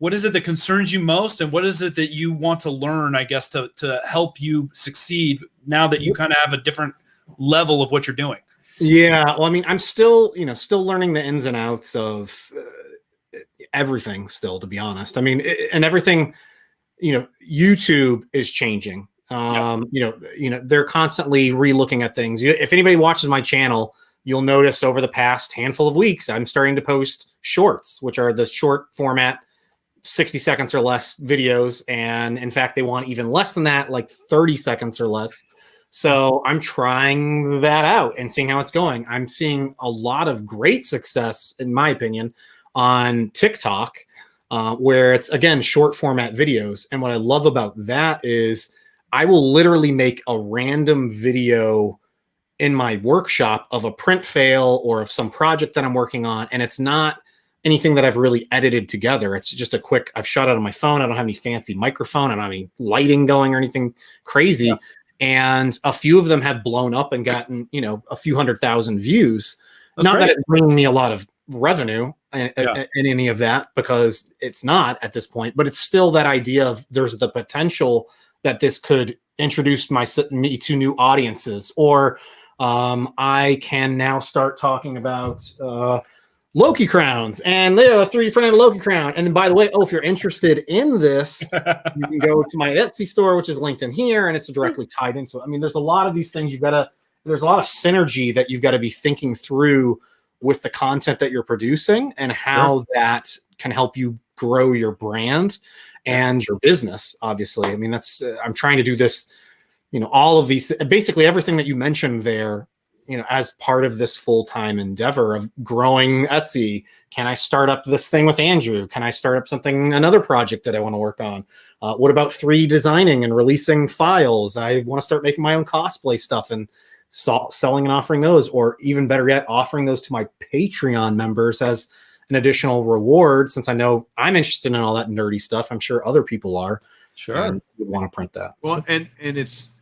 what is it that concerns you most, and what is it that you want to learn, I guess, to help you succeed now that you kind of have a different level of what you're doing? Yeah, well, I mean, I'm still, still learning the ins and outs of everything still, to be honest. I mean, and everything, YouTube is changing. They're constantly re-looking at things. If anybody watches my channel, you'll notice over the past handful of weeks, I'm starting to post shorts, which are the short format, 60 seconds or less videos. And in fact, they want even less than that, like 30 seconds or less. So I'm trying that out and seeing how it's going. I'm seeing a lot of great success, in my opinion, on TikTok, where it's, again, short format videos. And what I love about that is I will literally make a random video in my workshop of a print fail or of some project that I'm working on. And it's not anything that I've really edited together. It's just a quick, I've shot it on my phone. I don't have any fancy microphone. I don't have any lighting going or anything crazy. Yeah. And a few of them have blown up and gotten, a few 100,000 views. That's not great. That it's bringing me a lot of revenue in any of that, because it's not at this point, but it's still that idea of there's the potential that this could introduce me to new audiences, or I can now start talking about Loki crowns and 3D printed Loki crown. And then, by the way, if you're interested in this, you can go to my Etsy store, which is linked in here, and it's directly tied into it. I mean, there's a lot of these things there's a lot of synergy that you've got to be thinking through with the content that you're producing and how that can help you grow your brand and your business. Obviously, I mean, I'm trying to do this, all of these, basically everything that you mentioned there, as part of this full-time endeavor of growing Etsy. Can I start up this thing with Andrew? Can I start up another project that I want to work on? What about 3D designing and releasing files? I want to start making my own cosplay stuff and selling and offering those, or even better yet, offering those to my Patreon members as an additional reward, since I know I'm interested in all that nerdy stuff. I'm sure other people are. Sure. And would want to print that. Well, and it's,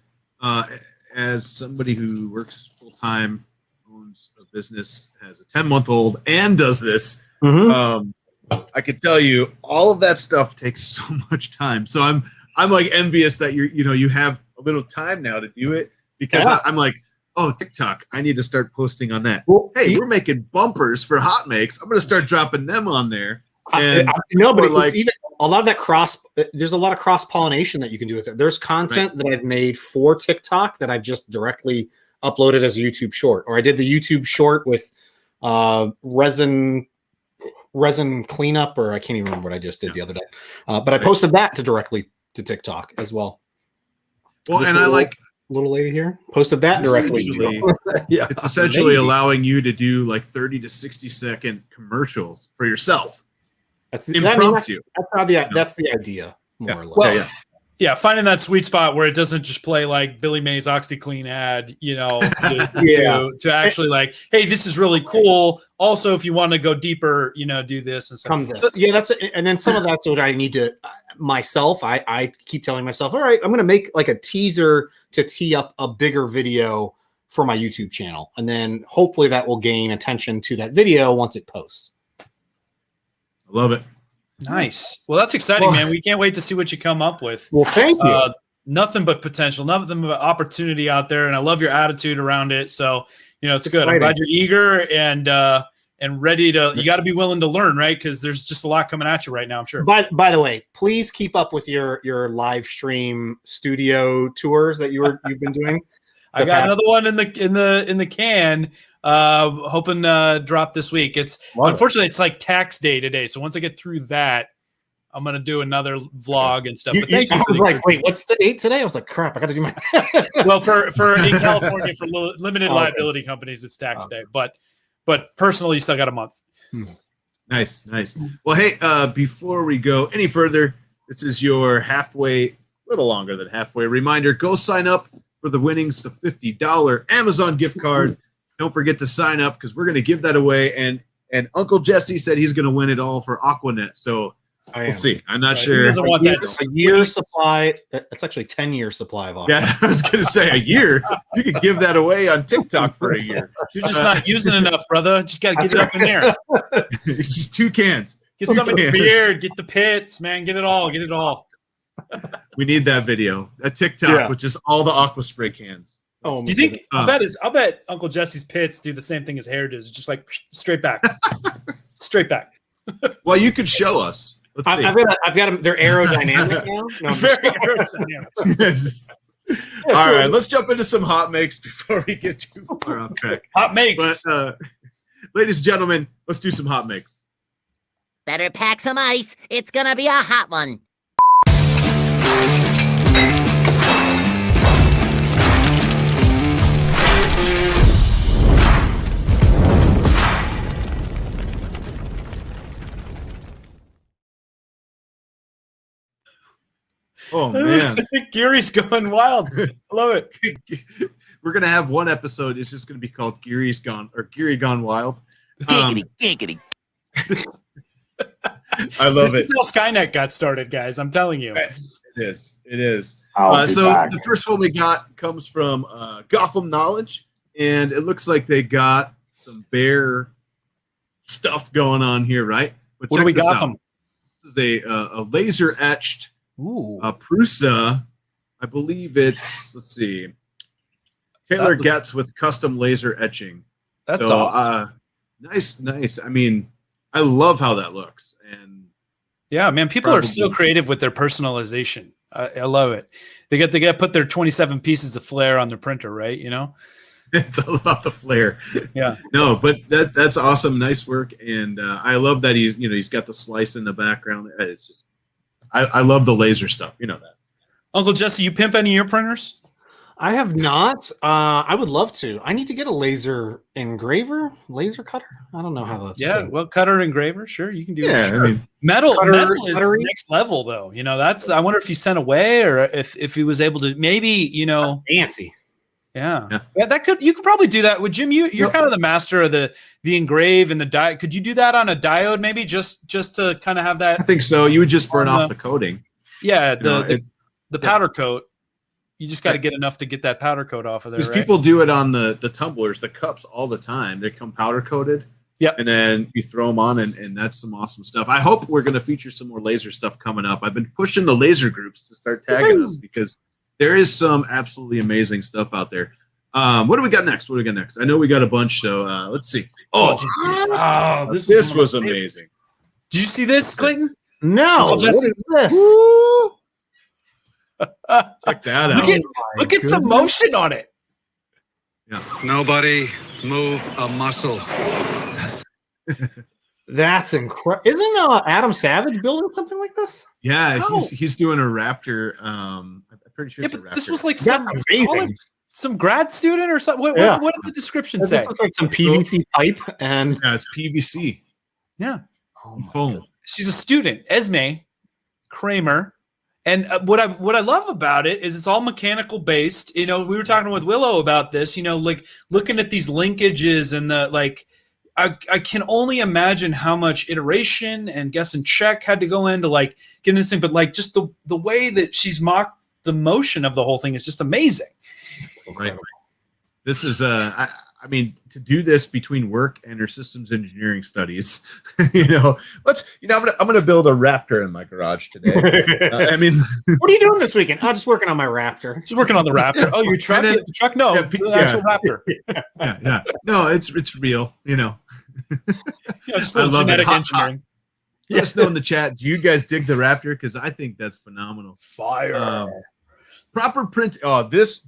as somebody who works full-time, owns a business, has a 10-month-old, and does this, I could tell you all of that stuff takes so much time. So I'm like envious that you have a little time now to do it, because I'm like, oh, TikTok, I need to start posting on that. Well, hey, we're making bumpers for HotMakes. I'm going to start dropping them on there. And but it's even a lot of that there's a lot of cross-pollination that you can do with it. There's content that I've made for TikTok that I've just directly uploaded as a YouTube short, or I did the YouTube short with resin cleanup, or I can't even remember what I just did the other day. But I posted that directly to TikTok as well. Well, and I like little lady here posted that directly. It's essentially allowing you to do like 30 to 60 second commercials for yourself. That's impromptu. That's the idea, more or less. Well, yeah, finding that sweet spot where it doesn't just play like Billy Mays OxyClean ad, to actually like, hey, this is really cool. Also, if you want to go deeper, do this and stuff. And then some of that's what I need to myself. I keep telling myself, all right, I'm going to make like a teaser to tee up a bigger video for my YouTube channel, and then hopefully that will gain attention to that video once it posts. I love it. Nice. Well, that's exciting, man. We can't wait to see what you come up with. Well, thank you. Nothing but potential, nothing but opportunity out there, and I love your attitude around it. So, it's good. I'm glad you're eager and ready to. You got to be willing to learn, right? Because there's just a lot coming at you right now, I'm sure. By the way, please keep up with your live stream studio tours that you've been doing. I got another one in the can. Hoping to drop this week. Unfortunately it's like tax day today, so once I get through that, I'm gonna do another vlog and stuff. But thank you. For wait, what's the date today? I was like, crap, I got to do my. Well, for in California for limited liability companies, it's tax day, but personally, you still got a month. Nice. Well, hey, before we go any further, this is your little longer than halfway reminder. Go sign up for the winnings, the $50 Amazon gift card. Don't forget to sign up, because we're going to give that away. And Uncle Jessy said he's going to win it all for Aquanet. So we'll see. I'm not sure. He doesn't want that. A year supply. That's actually 10-year supply of Aquanet. Yeah, I was going to say a year. You could give that away on TikTok for a year. You're just not using enough, brother. Just got to get it up in there. It's just 2 cans. Get some of the beard. Get the pits, man. Get it all. Get it all. We need that video. A TikTok with just all the aqua spray cans. Oh, Do you think? I'll bet Uncle Jesse's pits do the same thing his hair does. Just like straight back, straight back. Well, you could show us. Let's see. I've got them. They're aerodynamic now. No, I'm Very just- aerodynamic. All right, let's jump into some hot makes before we get too far off track. Hot makes. But, ladies and gentlemen, let's do some hot makes. Better pack some ice. It's gonna be a hot one. Oh man, Gary's going wild. I love it. we're gonna have one episode. It's just gonna be called Gary's Gone or Gary Gone Wild. Giggity, giggity. I love This it. is how Skynet got started, guys. I'm telling you. It is. It is. I'll be So back. the first one we got comes from Gotham Knowledge, and it looks like they got some bear stuff going on here, right? But What do check we this got out. from? This is a laser etched Ooh. Prusa. I believe it's, let's see, Taylor Getz with custom laser etching. That's So, awesome. Nice. I mean, I love how that looks. And Yeah, man, people are so creative with their personalization. I love it. They got to put their 27 pieces of flair on their printer, right? You know? it's all about the flair. Yeah. No, but that's awesome. Nice work. And I love that he's got the slice in the background. It's just, I love the laser stuff. You know that. Uncle Jesse, you pimp any of your printers? I have not. I would love to. I need to get a laser engraver, laser cutter. I don't know how that's. Yeah, well, cutter engraver, sure, you can do Yeah, that. Sure. I mean, Metal is cuttery? next level, though. You know, that's. I wonder if he sent away or if he was able to. Maybe fancy. Yeah, that could. You could probably do that with Jim. You're kind of the master of the engrave and the diode. Could you do that on a diode? Maybe just to kind of have that. I think so. You would just burn off the coating. Yeah, You know, the powder coat. You just got to get enough to get that powder coat off of there. Because Right? people do it on the tumblers, the cups all the time. They come powder coated. Yep. And then you throw them on, and that's some awesome stuff. I hope we're going to feature some more laser stuff coming up. I've been pushing the laser groups to start tagging us because there is some absolutely amazing stuff out there. What do we got next? I know we got a bunch, so let's see. This was amazing. Did you see this, Clayton? No. Uncle Jesse? What is this? Check that out. Look at the motion on it. Yeah. Nobody move a muscle. That's incredible. Isn't Adam Savage building something like this? Yeah, How? he's doing a Raptor. I'm pretty sure it's a but Raptor. this was like That's amazing. some grad student or something. What did the description This say? looks like some PVC pipe and Yeah, it's PVC. Yeah, Foam. she's a student, Esme Kramer. And what I love about it is it's all mechanical based. You know, we were talking with Willow about this. You know, like looking at these linkages and the like. I can only imagine how much iteration and guess and check had to go into like getting this thing. But like just the way that she's mocked the motion of the whole thing is just amazing. Right. This is I mean, to do this between work and her systems engineering studies, I'm gonna build a Raptor in my garage today. I mean, what are you doing this weekend? I'm just working on my Raptor. Just working on the Raptor. Oh, your truck? And then- The truck? No, the actual Raptor. yeah. No, it's real. Yeah, just I little love it. genetic Hot, engineering. Let us know in the chat. Do you guys dig the Raptor? Because I think that's phenomenal. Fire. Proper print. Oh, this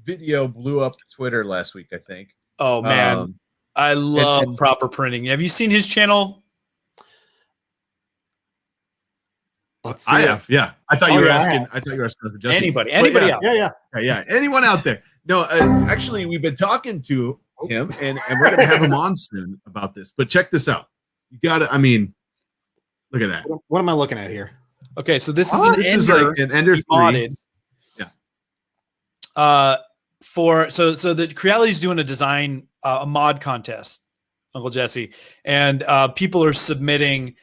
video blew up Twitter last week, I think. Oh man, I love and- proper printing. Have you seen his channel? Let's see. I have, yeah. I thought you were yeah. asking. I thought you were asking for Jesse. Anybody But yeah, else? Yeah. Anyone out there? No, actually, we've been talking to him, and we're gonna have him on soon about this. But check this out. You got to. I mean, look at that. What am I looking at here? Okay, so this is Oh, an this Ender is like an Ender 3. modded. Yeah. So the Creality's doing a design a mod contest, Uncle Jesse, and people are submitting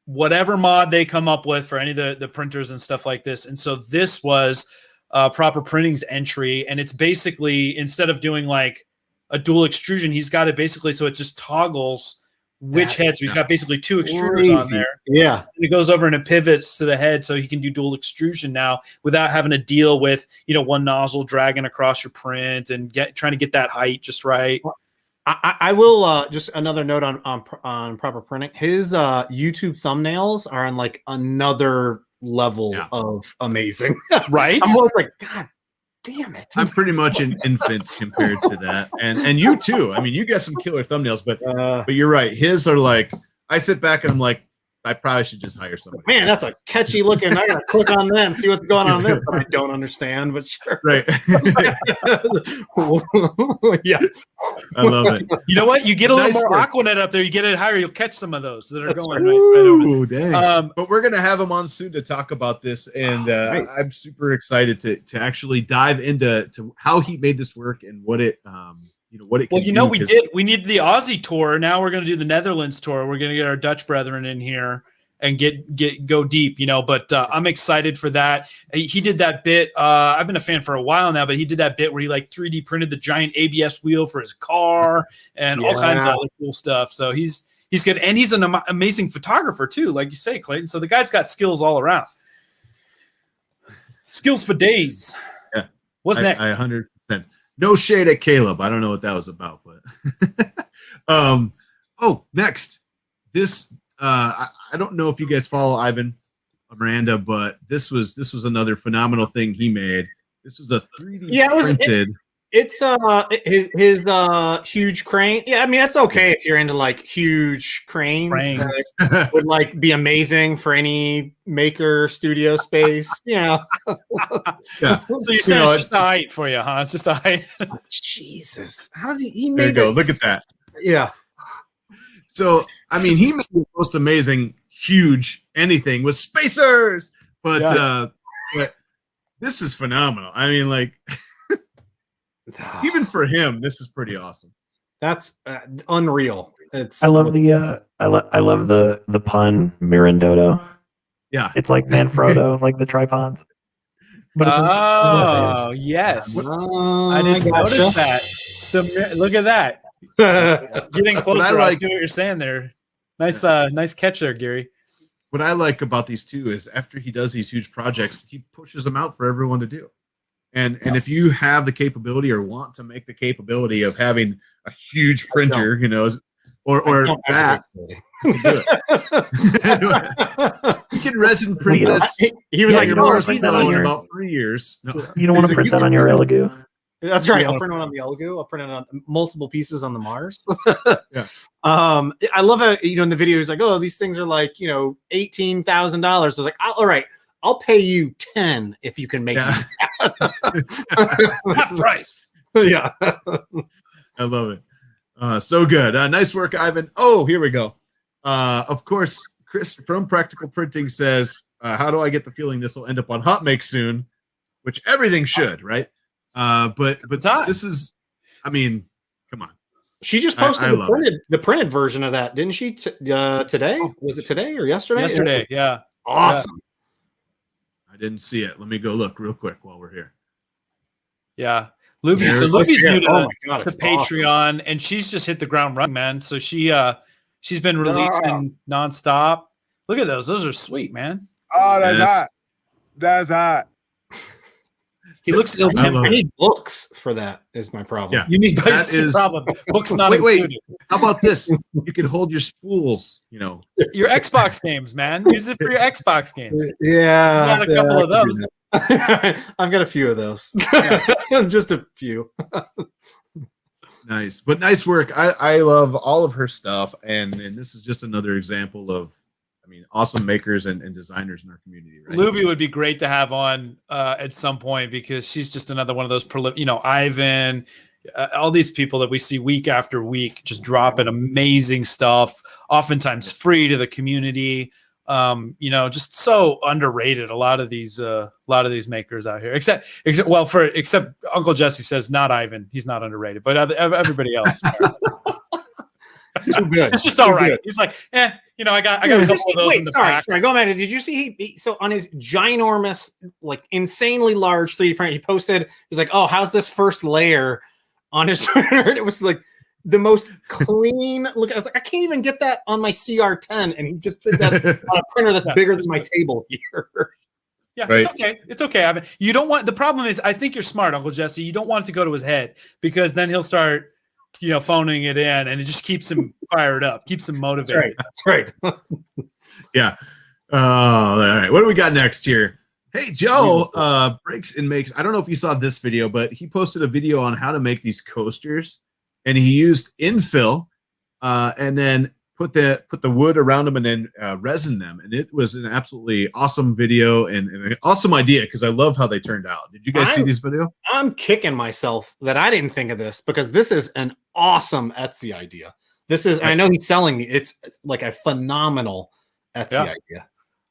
whatever mod they come up with for any of the printers and stuff like this. And so this was Proper Printing's entry, and it's basically instead of doing like a dual extrusion, he's got it basically so it just toggles which head. So he's got basically 2 extruders on there. Yeah. And it goes over and it pivots to the head so he can do dual extrusion now without having to deal with, one nozzle dragging across your print and trying to get that height just right. I will just another note on proper printing. His YouTube thumbnails are on like another level of amazing. Right? I'm always like, God damn it. I'm pretty much an infant compared to that. And you too. I mean, you got some killer thumbnails, but you're right. His are like, I sit back and I'm like, I probably should just hire somebody. Man, that's a catchy looking. I gotta click on that and see what's going on there. But I don't understand, but sure. Right. Yeah. I love it. You know what? You get a little Nice more work. Aquanet up there. You get it higher, you'll catch some of those that are going Right. right over Ooh, dang. But we're gonna have him on soon to talk about this, and I'm super excited to actually dive into how he made this work and what it what it. Well, can do, we 'cause- did. We need the Aussie tour. Now we're going to do the Netherlands tour. We're going to get our Dutch brethren in here and go deep. But I'm excited for that. He did that bit. I've been a fan for a while now, but he did that bit where he like 3D printed the giant ABS wheel for his car and all kinds of other cool stuff. So he's good, and he's an amazing photographer too, like you say, Clayton. So the guy's got skills all around. Skills for days. Yeah. What's next? 100%. No shade at Caleb. I don't know what that was about, but next. This I don't know if you guys follow Ivan Miranda, but this was another phenomenal thing he made. This was a 3D printed. It's his huge crane. Yeah, I mean that's okay if you're into like huge cranes. That would like be amazing for any maker studio space. Yeah. Yeah. So you said it's just a height for you, huh? It's just a height. Jesus, how does he There you made go. that? Look at that. Yeah. So I mean, he made the most amazing, huge anything with spacers, but this is phenomenal. I mean, like. Even for him, this is pretty awesome. That's unreal. I love the pun Mirandodo. Yeah, it's like Manfrotto, like the tripods. But it's yes, I didn't notice that. Look at that. Getting closer, I see what you're saying there. Nice catch there, Gary. What I like about these two is after he does these huge projects, he pushes them out for everyone to do. And if you have the capability or want to make the capability of having a huge printer, or that, you can do it. You can resin print this. He was like, in about 3 years. No. You don't want to print that on your Elegoo. That's right. I'll print one on the Elegoo. I'll print it on multiple pieces on the Mars. Yeah. I love how in the video he's like, oh, these things are like $18,000. I was like, all right. I'll pay you 10 if you can make that price. Yeah. I love it. So good. Nice work, Ivan. Oh, here we go. Of course, Chris from Practical Printing says, how do I get the feeling this will end up on HotMakes soon? Which everything should, right? But this is, I mean, come on. She just posted the printed version of that, didn't she? Today? Was it today or yesterday? Yesterday, yeah. Awesome. Yeah. I didn't see it. Let me go look real quick while we're here. Yeah. Luby. So Luby's new to Patreon, awesome. And she's just hit the ground running, man. So she's been releasing nonstop. Look at those. Those are sweet, man. Oh, that's hot. That's hot. He looks ill-tempered. I need books for that is my problem. Yeah. You need books. That's the problem. Books not wait. How about this? You can hold your spools, Your Xbox games, man. Use it for your Xbox games. Yeah. You got a couple of those. I've got a few of those. Just a few. Nice. But nice work. I love all of her stuff. And this is just another example of, awesome makers and designers in our community. Right? Luby would be great to have on at some point because she's just another one of those, Ivan, all these people that we see week after week just dropping amazing stuff, oftentimes free to the community. Just so underrated. A lot of these makers out here, except Uncle Jessy says not Ivan. He's not underrated, but everybody else. It's too good. It's just all right. Good. He's like, I got a couple of those in the back. Sorry, go back. Did you see so on his ginormous, like insanely large 3D print, he posted, he's like, oh, how's this first layer on his printer? And it was like the most clean look. I was like, I can't even get that on my CR10, and he just put that on a printer that's bigger than my table here. Yeah, Right. it's okay. It's okay. I mean, you don't want, the problem is, I think you're smart, Uncle Jesse. You don't want it to go to his head, because then he'll start, phoning it in, and it just keeps him fired up, keeps him motivated. That's right. Yeah. All right. What do we got next here? Hey, Joe breaks and makes. I don't know if you saw this video, but he posted a video on how to make these coasters, and he used infill and then put the wood around them and then resin them. And it was an absolutely awesome video and an awesome idea, because I love how they turned out. Did you guys see this video? I'm kicking myself that I didn't think of this, because this is an awesome Etsy idea. This is, I know he's selling it's like a phenomenal Etsy idea.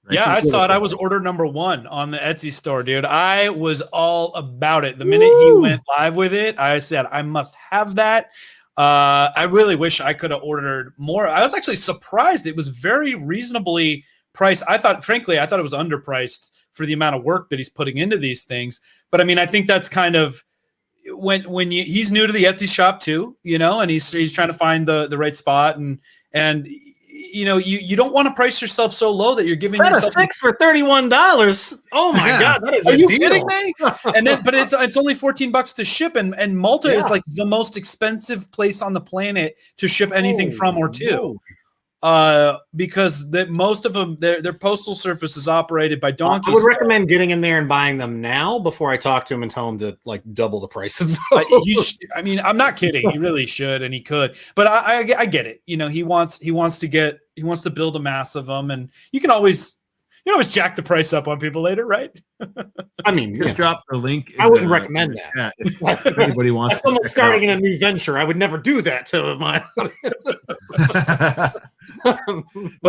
Right? Yeah, I saw it. I was order number 1 on the Etsy store, dude. I was all about it. The minute he went live with it, I said, I must have that. I really wish I could have ordered more. I was actually surprised. It was very reasonably priced. Frankly, I thought it was underpriced for the amount of work that he's putting into these things. But I mean, I think that's kind of when he's new to the Etsy shop too, and he's trying to find the right spot, and you don't want to price yourself so low that you're giving yourself a 6 for $31. Oh my God, that is Are a you deal. kidding me? And then, but it's only $14 to ship, and Malta is like the most expensive place on the planet to ship anything from or to, because most of them their postal service is operated by donkeys. I would recommend getting in there and buying them now before I talk to him and tell him to like double the price of them. I mean, I'm not kidding. He really should, and he could. But I get it. He wants to build a mass of them, and you can always jack the price up on people later, right? I mean, just drop the link. I wouldn't recommend that. Yeah, if anybody wants. As someone starting in a new venture, I would never do that to my. But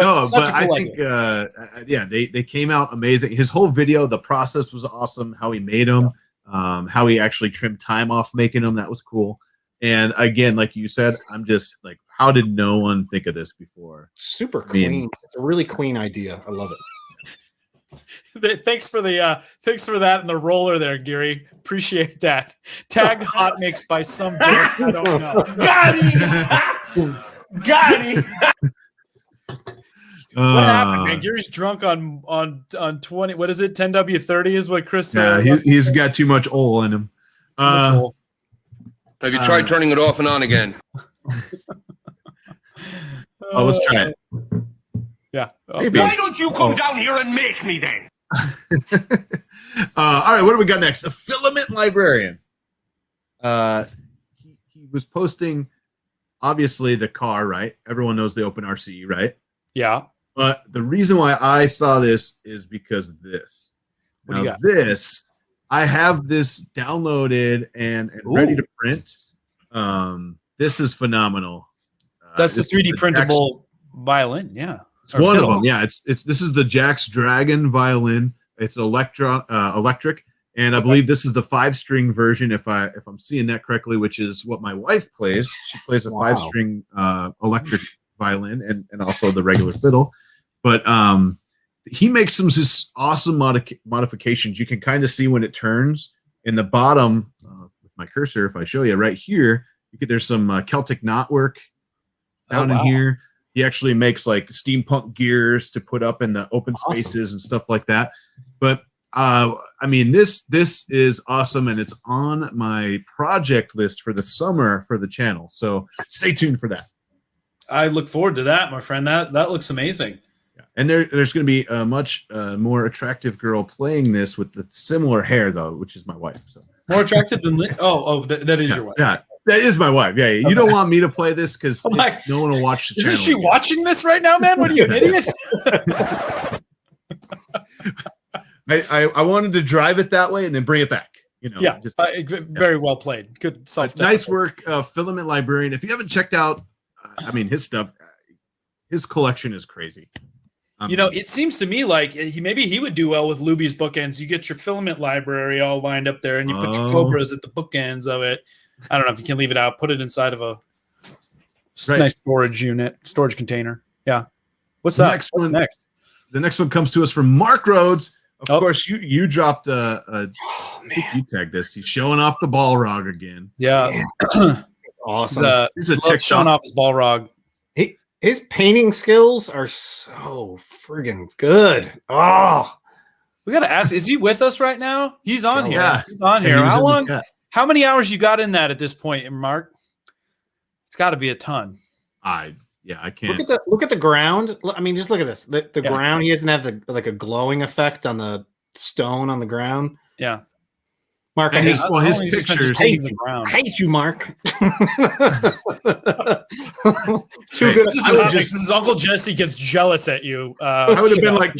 I think, they came out amazing. His whole video, the process was awesome. How he made them, how he actually trimmed time off making them. That was cool. And again, like you said, I'm just like, how did no one think of this before? Super clean. It's a really clean idea. I love it. Thanks for that and the roller there, Gary. Appreciate that. Tag HotMakes by some book. I don't know. Got him. What happened, man? Gary's drunk on 20. What is it? 10W30 is what Chris said. Yeah, he's got too much oil in him. Have you tried turning it off and on again? Let's try it. Yeah. Why don't you come down here and make me then? All right, what do we got next? A filament librarian. He was posting, obviously, the car, right? Everyone knows the Open RC, right? Yeah. But the reason why I saw this is because of this. What do you got? This, I have this downloaded and ready to print. This is phenomenal. That's the 3D printable violin, yeah. It's one of them, yeah. This is the Jack's Dragon violin. It's electric, and I believe this is the 5-string version, if I'm seeing that correctly, which is what my wife plays. She plays a 5-string electric violin and also the regular fiddle. But he makes some just awesome modifications. You can kind of see when it turns in the bottom with my cursor. If I show you right here, there's some Celtic knotwork down in here. He actually makes like steampunk gears to put up in the open spaces and stuff like that. But I mean, this is awesome, and it's on my project list for the summer for the channel. So stay tuned for that. I look forward to that, my friend. That looks amazing. Yeah. And there's going to be a much more attractive girl playing this with the similar hair, though, which is my wife. So more attractive than that is your wife. Yeah. That is my wife. Yeah, you don't want me to play this because no one will watch the channel. Isn't she watching this right now, man? What are you, an idiot? I wanted to drive it that way and then bring it back. Yeah, very well played. Good self. Nice work, Filament Librarian. If you haven't checked out, his stuff, his collection is crazy. It seems to me like maybe he would do well with Luby's bookends. You get your filament library all lined up there, and you put your Cobras at the bookends of it. I don't know if you can leave it out. Put it inside of a nice storage container. Yeah. What's up? Next? The next one comes to us from Mark Rhodes. Of course, you dropped you tagged this. He's showing off the ball rog again. Yeah. awesome. He's a loves showing off his ball rog. His painting skills are so friggin' good. Oh, We gotta ask, is he with us right now? He's on here. Yeah. He's on Yeah, here. he was How in the long? chat. How many hours you got in that at this point, Mark? It's got to be a ton. I can't. look at the ground. I mean, just look at this. The Yeah. ground. He doesn't have like a glowing effect on the stone on the ground. Yeah. Mark, I And hate, his pictures. I hate you, Mark. Too good. This is Uncle Jesse gets jealous at you. I would have been like,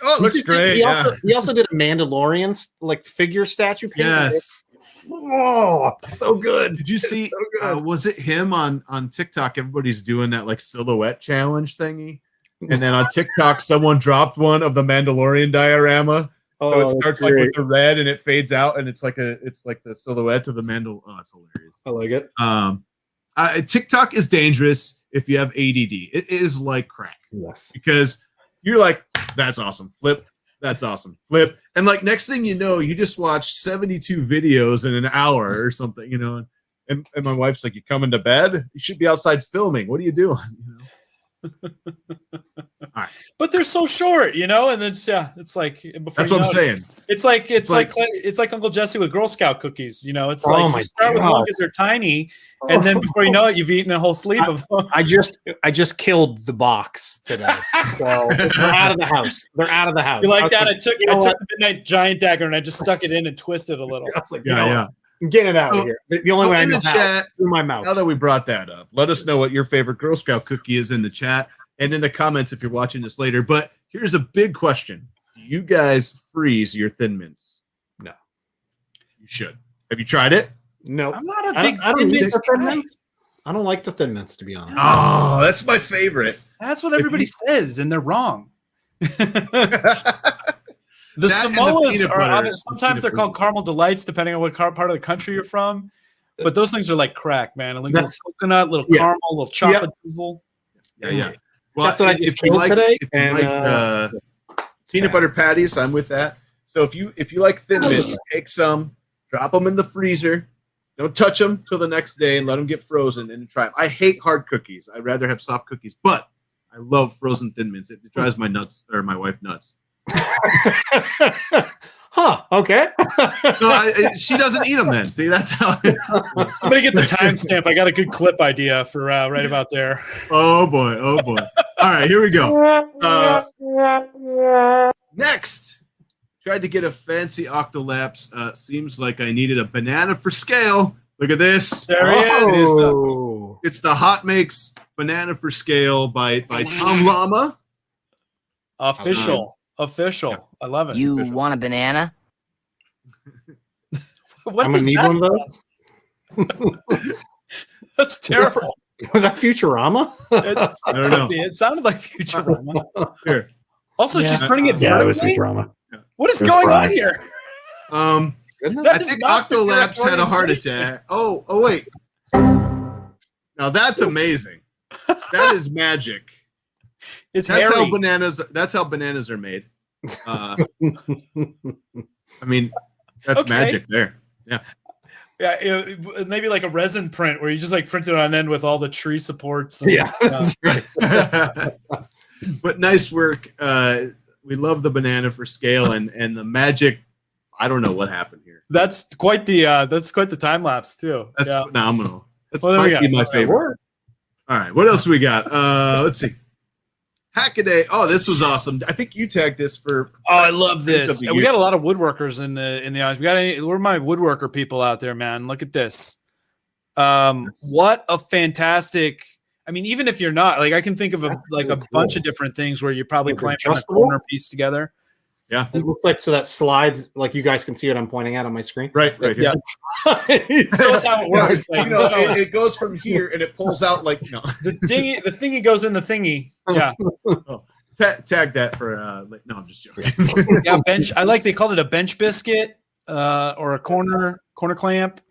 oh, it looks great. He also did a Mandalorian like figure statue. Painting. Yes. Oh, so good. Did you see? So good. Was it him on TikTok? Everybody's doing that like silhouette challenge thingy, and then on TikTok, someone dropped one of the Mandalorian diorama. So it starts like with the red, and it fades out, and it's like the silhouette of the Mandal. Oh, it's hilarious. I like it. TikTok is dangerous if you have ADD. It is like crack. Yes. Because you're like, that's awesome. Flip. That's awesome. Flip. And like next thing you know, you just watched 72 videos in an hour or something, you know. And my wife's like, you coming to bed? You should be outside filming. What are you doing? You know? All right. But they're so short, you know, and it's like before That's you what I'm know saying. It's like Uncle Jesse with Girl Scout cookies, you know. It's Oh like my you start with God. one because they're tiny, and then before you know it, you've eaten a whole sleeve of them. I just killed the box today. So they're out of the house. They're out of the house. You like that? I took you know the what? Midnight Giant Dagger and I just stuck it in and twisted a little. I was like, Yeah. Get it out of here. The only way I in know the how, chat, through my mouth. now that we brought that up, let us know what your favorite Girl Scout cookie is in the chat and in the comments if you're watching this later. But here's a big question. Do you guys freeze your Thin Mints? No. You should. Have you tried it? No. I'm not a big I don't Thin eat Mints the Thin guy. Mints. I don't like the Thin Mints, to be honest. Oh, that's my favorite. That's what everybody says, and they're wrong. The That and the Samoas peanut are butter. sometimes they're called caramel delights, depending on what part of the country you're from. But those things are like crack, man. A little That's- coconut, little yeah. caramel, little chocolate drizzle. Yeah. Well, That's what I just if you killed like, today, if you and, like peanut butter patties, I'm with that. So if you like Thin Mints, take some, drop them in the freezer. Don't touch them till the next day and let them get frozen and try them. I hate hard cookies. I'd rather have soft cookies, but I love frozen Thin Mints. It drives my wife nuts. Huh. Okay. No, she doesn't eat them then. See, that's how. Somebody get the timestamp. I got a good clip idea for right about there. Oh boy. All right, here we go. Next, tried to get a fancy Octolaps. Seems like I needed a banana for scale. Look at this. There he is. It's the HotMakes banana for scale by Tom Llama. Official. I love it. You want a banana? What I'm gonna is need that? one of those. That's terrible. Was that Futurama? I don't know. It sounded like Futurama. Here. Also, she's Yeah. printing it Yeah, it was vertically? Futurama. What is It was going on fried. here? I That is think not the Octolaps correct had a heart orientation. attack. Oh wait. Now that's amazing. That is magic. It's That's hairy. how bananas are made. I mean, that's Okay. magic there. Yeah. Yeah, maybe like a resin print where you just like print it on end with all the tree supports. And, Yeah. That's right. But nice work. We love the banana for scale and the magic. I don't know what happened here. That's quite the time lapse too. That's yeah. phenomenal. That's Well, there we might be go. my Okay. favorite. All right, what else we got? Let's see. Hackaday. Oh, this was awesome. I think you tagged this for. Oh, I love this. of the And we year. got a lot of woodworkers in the audience. Where are my woodworker people out there, man? Look at this. What a fantastic. I mean, even if you're not, like, I can think of a bunch of different things where you're probably Like clamping a adjustable? corner piece together. Yeah. It looks like so that slides like you guys can see what I'm pointing at on my screen. Right here. Yeah. That's how it works. You know, it goes from here and it pulls out like no. The thingy goes in the thingy. Yeah. Tag that for no, I'm just joking. Yeah, bench. I like they called it a bench biscuit or a corner clamp.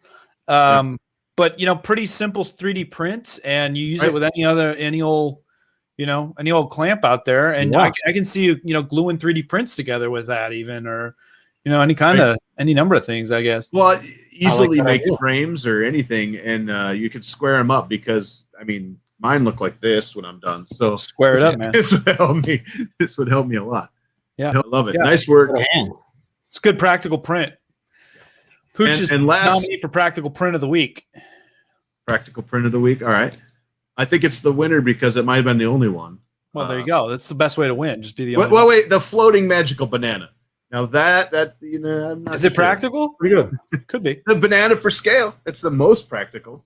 But you know, pretty simple 3D print, and you use it with any old clamp out there, and Yeah. I can see you gluing 3D prints together with that, even, or any kind of any number of things, I guess. Well, easily that make idea. frames or anything, and you could square them up because I mean mine look like this when I'm done. So Square it up, man. This would help me. This would help me a lot. Yeah. I love it. Yeah. Nice work. It's good practical print. Pooch is and last nominee for practical print of the week. practical print of the week. All right. I think it's the winner because it might have been the only one. Well, there you go. That's the best way to win. Just be the only. Well, wait, the floating magical banana. Now that I'm not Is it sure. practical? Pretty good. Could be. The banana for scale. It's the most practical.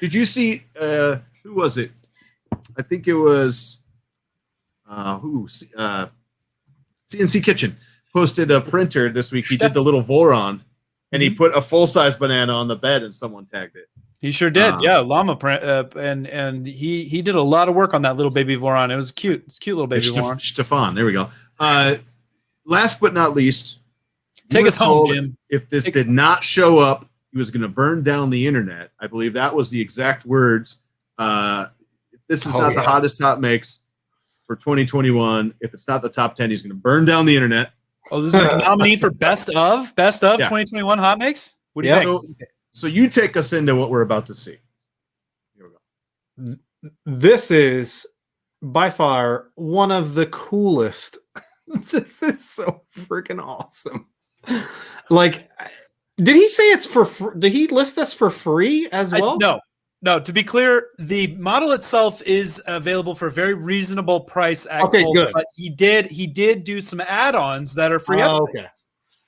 Did you see who was it? I think it was CNC Kitchen posted a printer this week. He did the little Voron and he put a full-size banana on the bed and someone tagged it. He sure did. Yeah, llama print, and he did a lot of work on that little baby Voron. It was cute. It's a cute little baby Voron. Stefan, there we go. Last but not least, take us home, told Jim. If this did not show up, he was going to burn down the internet. I believe that was the exact words. If this is not the hottest HotMakes for 2021, if it's not the top 10, he's going to burn down the internet. Oh, this is a nominee for best of Yeah. 2021 HotMakes. What do you think? So you take us into what we're about to see. Here we go. This is by far one of the coolest. This is so freaking awesome. Like, did he say it's for? Did he list this for free as well? No. To be clear, the model itself is available for a very reasonable price at Okay, Kohl's, good. but he did do some add-ons that are free.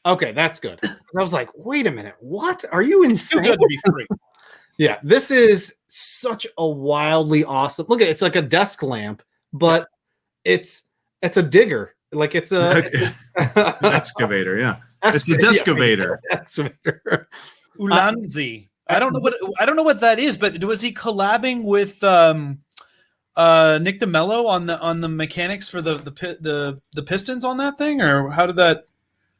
Okay, that's good. I was like, wait a minute, what? Are you insane? Too good to be free. Yeah, this is such a wildly awesome. Look at it's like a desk lamp, but it's a digger. Like it's a An excavator. Yeah, it's a Excavator. Excavator. Ulanzi. I don't know what that is, but was he collabing with Nick DeMello on the mechanics for the pistons on that thing, or how did that?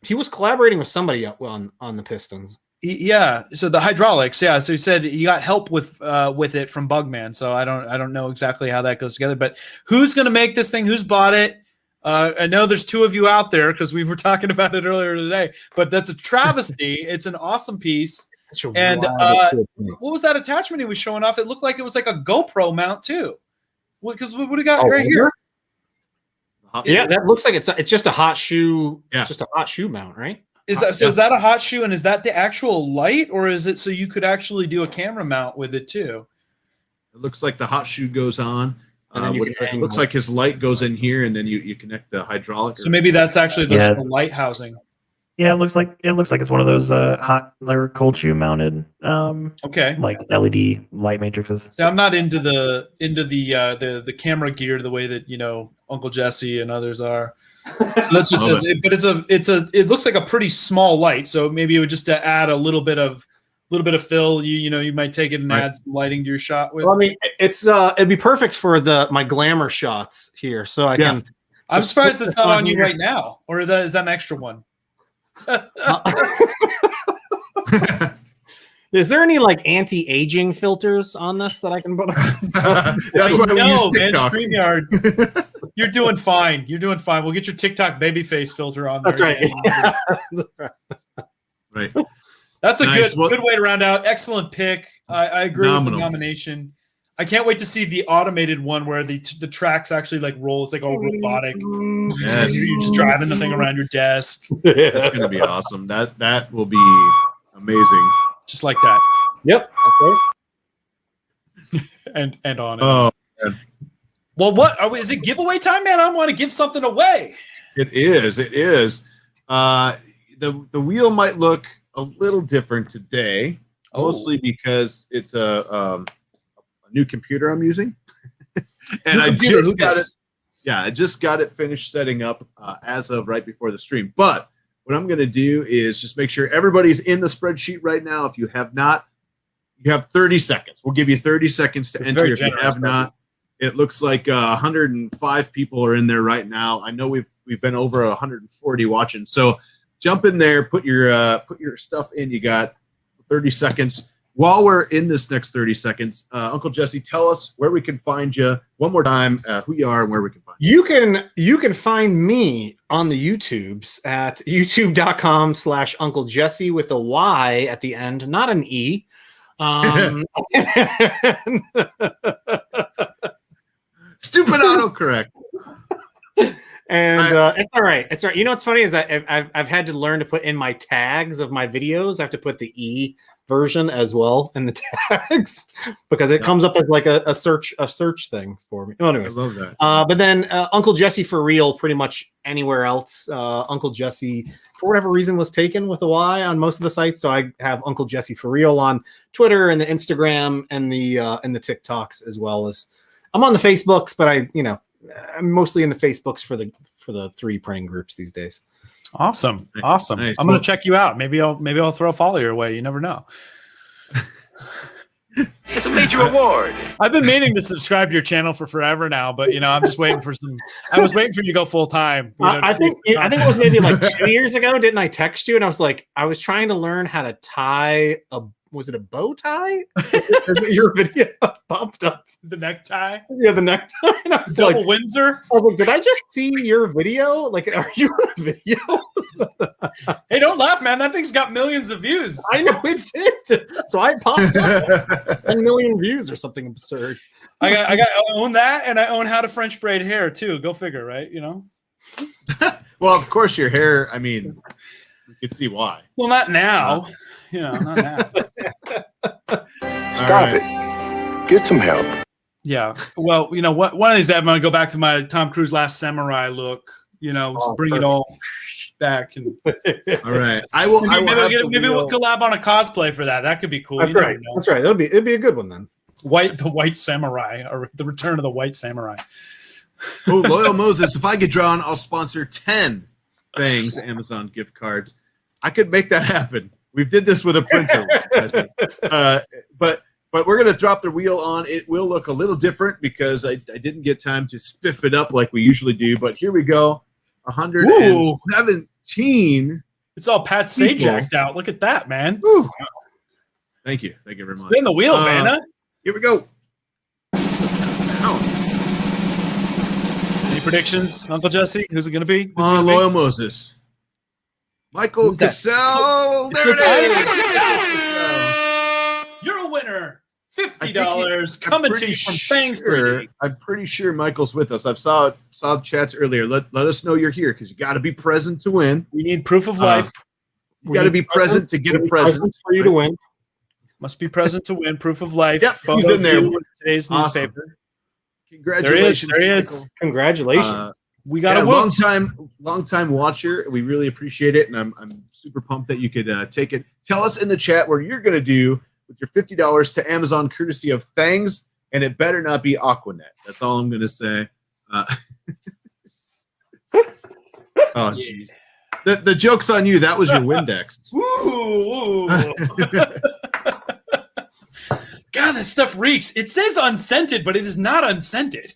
He was collaborating with somebody on the pistons. Yeah, so the hydraulics. Yeah, so he said he got help with it from Bugman. So I don't know exactly how that goes together. But who's going to make this thing? Who's bought it? I know there's two of you out there because we were talking about it earlier today. But that's a travesty. It's an awesome piece. And what was that attachment he was showing off? It looked like it was like a GoPro mount too. Because what do we got right here? Yeah, that looks like it's just a hot shoe. Yeah, it's just a hot shoe mount, right? Is that a hot shoe, and is that the actual light, or is it so you could actually do a camera mount with it too? It looks like the hot shoe goes on. And then It looks like his light goes in here, and then you connect the hydraulic. So maybe that's actually the light housing. Yeah, it looks like it's one of those hot or cold shoe mounted okay, like LED light matrices. See, I'm not into the camera gear the way that Uncle Jessy and others are. So that's just it looks like a pretty small light. So maybe it would just to add a little bit of fill. You might take it and add some lighting to your shot with. Well, I mean, it's it'd be perfect for my glamour shots here. So I can. I'm surprised it's not on you right now, or is that an extra one? Is there any like anti-aging filters on this that I can put on? That's why we use No, man, TikTok. StreamYard. You're doing fine. You're doing fine. We'll get your TikTok babyface filter on there. That's right. Right. That's a Nice. good way to round out. Excellent pick. I agree with Phenomenal. the nomination. I can't wait to see the automated one where the tracks actually like roll. It's like all robotic. Yes. You're just driving the thing around your desk. That's going to be awesome. That will be amazing. Just like that. Yep. That's And on it. Oh, man. Well, what is it giveaway time, man? I want to give something away. It is. It is. The wheel might look a little different today, mostly because it's a new computer I'm using, and I just got it. Yeah, I just got it finished setting up as of right before the stream. But what I'm going to do is just make sure everybody's in the spreadsheet right now. If you have not, you have 30 seconds. We'll give you 30 seconds to enter. If you have not, it looks like 105 people are in there right now. I know we've been over 140 watching. So jump in there, put your stuff in. You got 30 seconds. while we're in this next 30 seconds, Uncle Jessy, tell us where we can find you one more time, who you are and where we can find you. You can find me on the YouTubes at youtube.com/Uncle Jessy with a Y at the end, not an E. Stupid autocorrect. And it's all right. It's all right. You know what's funny is I've had to learn to put in my tags of my videos. I have to put the E version as well in the tags because it comes up as like a search thing for me. Well, anyways, I love that. But then Uncle Jessy for real, pretty much anywhere else. Uncle Jessy, for whatever reason, was taken with a Y on most of the sites. So I have Uncle Jessy for real on Twitter and the Instagram and the TikToks, as well as I'm on the Facebooks, but I'm mostly in the Facebooks for the 3 printing groups these days. Awesome. Nice. I'm gonna check you out. Maybe I'll throw a follow your way. You never know. It's a major award. I've been meaning to subscribe to your channel for forever now, but I'm just waiting for some. I was waiting for you to go full time. I think it was maybe like 2 years ago. Didn't I text you? And I was like, I was trying to learn how to tie a. Was it a bow tie? Your video popped up. The necktie. Yeah, the necktie. And I was Double like, Windsor. I was like, did I just see your video? Like, are you on a video? Hey, don't laugh, man. That thing's got millions of views. I know it did. So I popped up 10 million views or something absurd. I own that, and I own how to French braid hair too. Go figure, right? Well, of course, your hair. I mean, you can see why. Well, not now. Not now. Stop it. Get some help. Yeah. Well, what? One of these days, I'm gonna go back to my Tom Cruise Last Samurai look. Just bring it all back. And all right, I will. Maybe we'll collab on a cosplay for that. That could be cool. That's right. That's right. It'd be a good one then. The White Samurai, or the Return of the White Samurai. Oh, Loyal Moses! If I get drawn, I'll sponsor 10 Thangs Amazon gift cards. I could make that happen. We did this with a printer, but we're going to drop the wheel on. It will look a little different because I didn't get time to spiff it up like we usually do. But here we go, 117. It's all Pat Sajak'd out. Look at that, man. Woo. Thank you very much. Spin the wheel, Vanna. Here we go. Any predictions, Uncle Jessy? Who's it going to be? Loyal Moses. Michael Cassell. There it is. You're a winner. $50 coming to you from Thangs. I'm pretty sure Michael's with us. I've saw chats earlier. Let us know you're here because you got to be present to win. We need proof of life. You got to be present to get a present for you to win. Must be present to win. Proof of life. Yep, he's in there. Today's newspaper. Congratulations. There he is. Congratulations. We got a long time watcher. We really appreciate it, and I'm super pumped that you could take it. Tell us in the chat where you're going to do with your $50 to Amazon, courtesy of Thangs, and it better not be Aquanet. That's all I'm going to say. Oh, jeez. The joke's on you. That was your Windex. Ooh. God, that stuff reeks. It says unscented, but it is not unscented.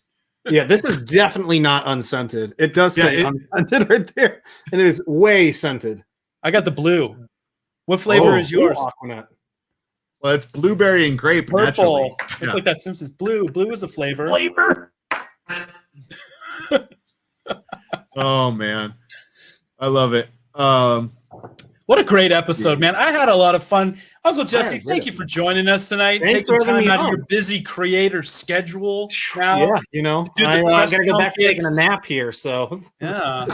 Yeah, this is definitely not unscented. It does say unscented right there, and it is way scented. I got the blue. What flavor is yours? Aquanet. Well, it's blueberry and grape. Purple. Naturally. It's like that Simpsons blue. Blue is a flavor. Oh man, I love it. What a great episode, man. I had a lot of fun. Uncle Jessy, thank you for joining us tonight. Taking time out of your busy creator schedule. Now, yeah, I got to go back to taking a nap here. So, yeah.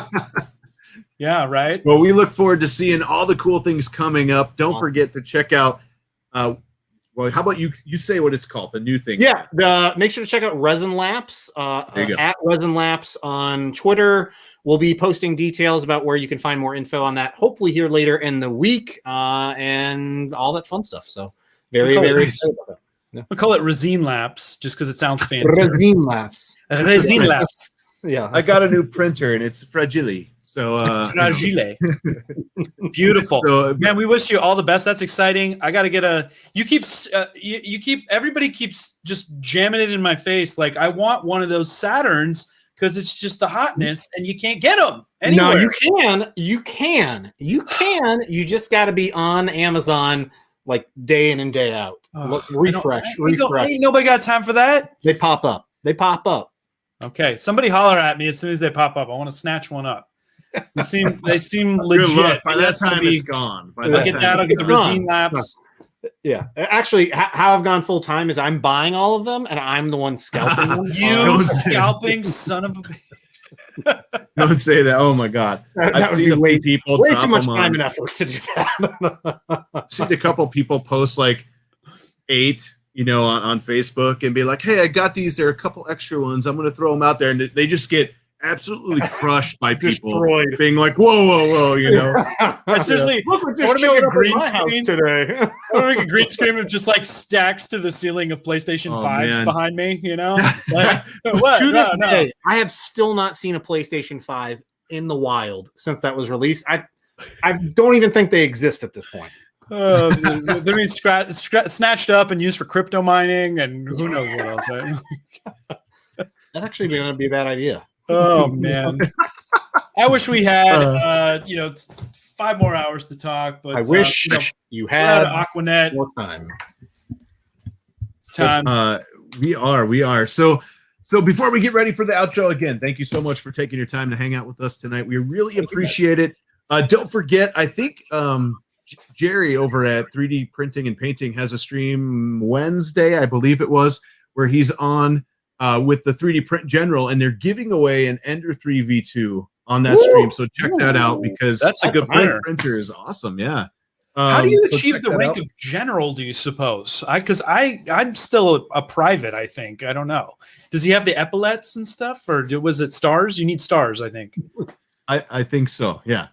Yeah, right. Well, we look forward to seeing all the cool things coming up. Don't forget to check out. Well, how about you say what it's called, the new thing? Yeah, make sure to check out ResinLaps at ResinLaps on Twitter. We'll be posting details about where you can find more info on that, hopefully here later in the week, and all that fun stuff. So very excited about that. Yeah. We'll call it ResinLaps just because it sounds fancy. ResinLaps. ResinLaps. Yeah. I got a new printer, and it's fragile. So fragile. Beautiful. So, man, we wish you all the best. That's exciting. I got to get everybody keeps just jamming it in my face. Like, I want one of those Saturns because it's just the hotness and you can't get them anywhere. No, you can. You just got to be on Amazon like day in and day out. Look, refresh. Ain't nobody got time for that. They pop up. Okay, somebody holler at me as soon as they pop up. I want to snatch one up. They seem legit. Good luck. By that time, it's gone. By I'll get that. I'll get the ResinLaps. Yeah, actually, how I've gone full time is I'm buying all of them and I'm the one scalping them. You scalping son of a bitch. Don't say that. Oh my God. I've seen a few people way drop too much them time on. and effort to do that. I've seen a couple people post like 8, on Facebook and be like, "Hey, I got these. There are a couple extra ones. I'm going to throw them out there," and they just get absolutely crushed by people Destroyed. being like, "Whoa!" I seriously, Look, I want to make a green screen today. I want to make a green screen of just like stacks to the ceiling of PlayStation 5s man. behind me. Like, what? To this No. day, I have still not seen a PlayStation 5 in the wild since that was released. I don't even think they exist at this point. They're being snatched up and used for crypto mining and who knows what else. Right? That actually going to be a bad idea. Oh man, I wish we had 5 more hours to talk. But I wish you had Aquanet more time. It's time. We are. So before we get ready for the outro again, thank you so much for taking your time to hang out with us tonight. We really appreciate it. Don't forget, I think Jerry over at 3D Printing and Painting has a stream Wednesday, I believe it was, where he's on with the 3D Print General, and they're giving away an Ender 3 V2 on that stream. So check that out because that's a good printer is awesome. Yeah. How do you so achieve check the that rank out. of general, do you suppose? Because I'm still a private, I think. I don't know. Does he have the epaulets and stuff? Or was it stars? You need stars, I think. I think so, yeah.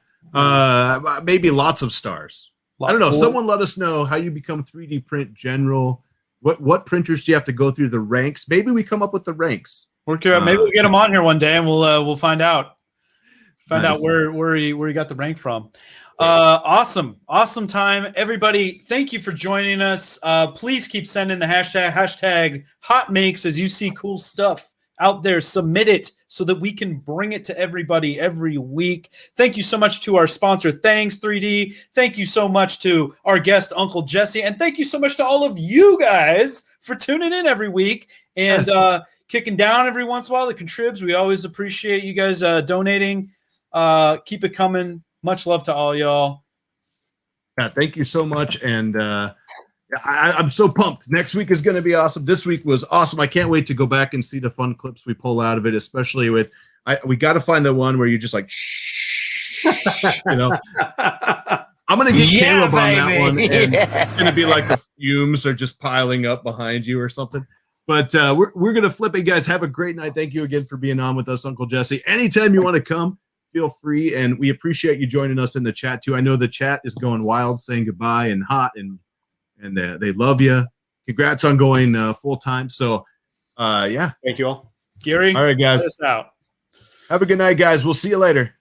Maybe lots of stars. I don't know. Someone let us know how you become 3D Print General. What printers do you have to go through the ranks? Maybe we come up with the ranks. Maybe we'll get him on here one day and we'll find out. Find Nice. out where he got the rank from. Awesome time, everybody. Thank you for joining us. Please keep sending the hashtag HotMakes as you see cool stuff out there. Submit it so that we can bring it to everybody every week. Thank you so much to our sponsor, Thangs 3D. Thank you so much to our guest, Uncle Jessy. And thank you so much to all of you guys for tuning in every week and kicking down every once in a while, the contribs. We always appreciate you guys donating. Keep it coming. Much love to all y'all. Yeah, thank you so much. And I'm so pumped. Next week is going to be awesome. This week was awesome. I can't wait to go back and see the fun clips we pull out of it, especially with we got to find the one where you're just like, shh, I'm going to get Caleb on that one. And it's going to be like the fumes are just piling up behind you or something. But we're going to flip it, guys. Have a great night. Thank you again for being on with us, Uncle Jessy. Anytime you want to come, feel free. And we appreciate you joining us in the chat, too. I know the chat is going wild, saying goodbye and hot, and they love you. Congrats on going full time. So, yeah. Thank you all. Gary, all right, guys. let us out. Have a good night, guys. We'll see you later.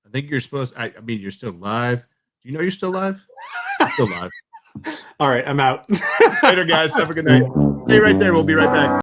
I think you're supposed I mean, you're still live. Do you know you're still live? You're still live. All right, I'm out. Later, guys. Have a good night. Stay right there. We'll be right back.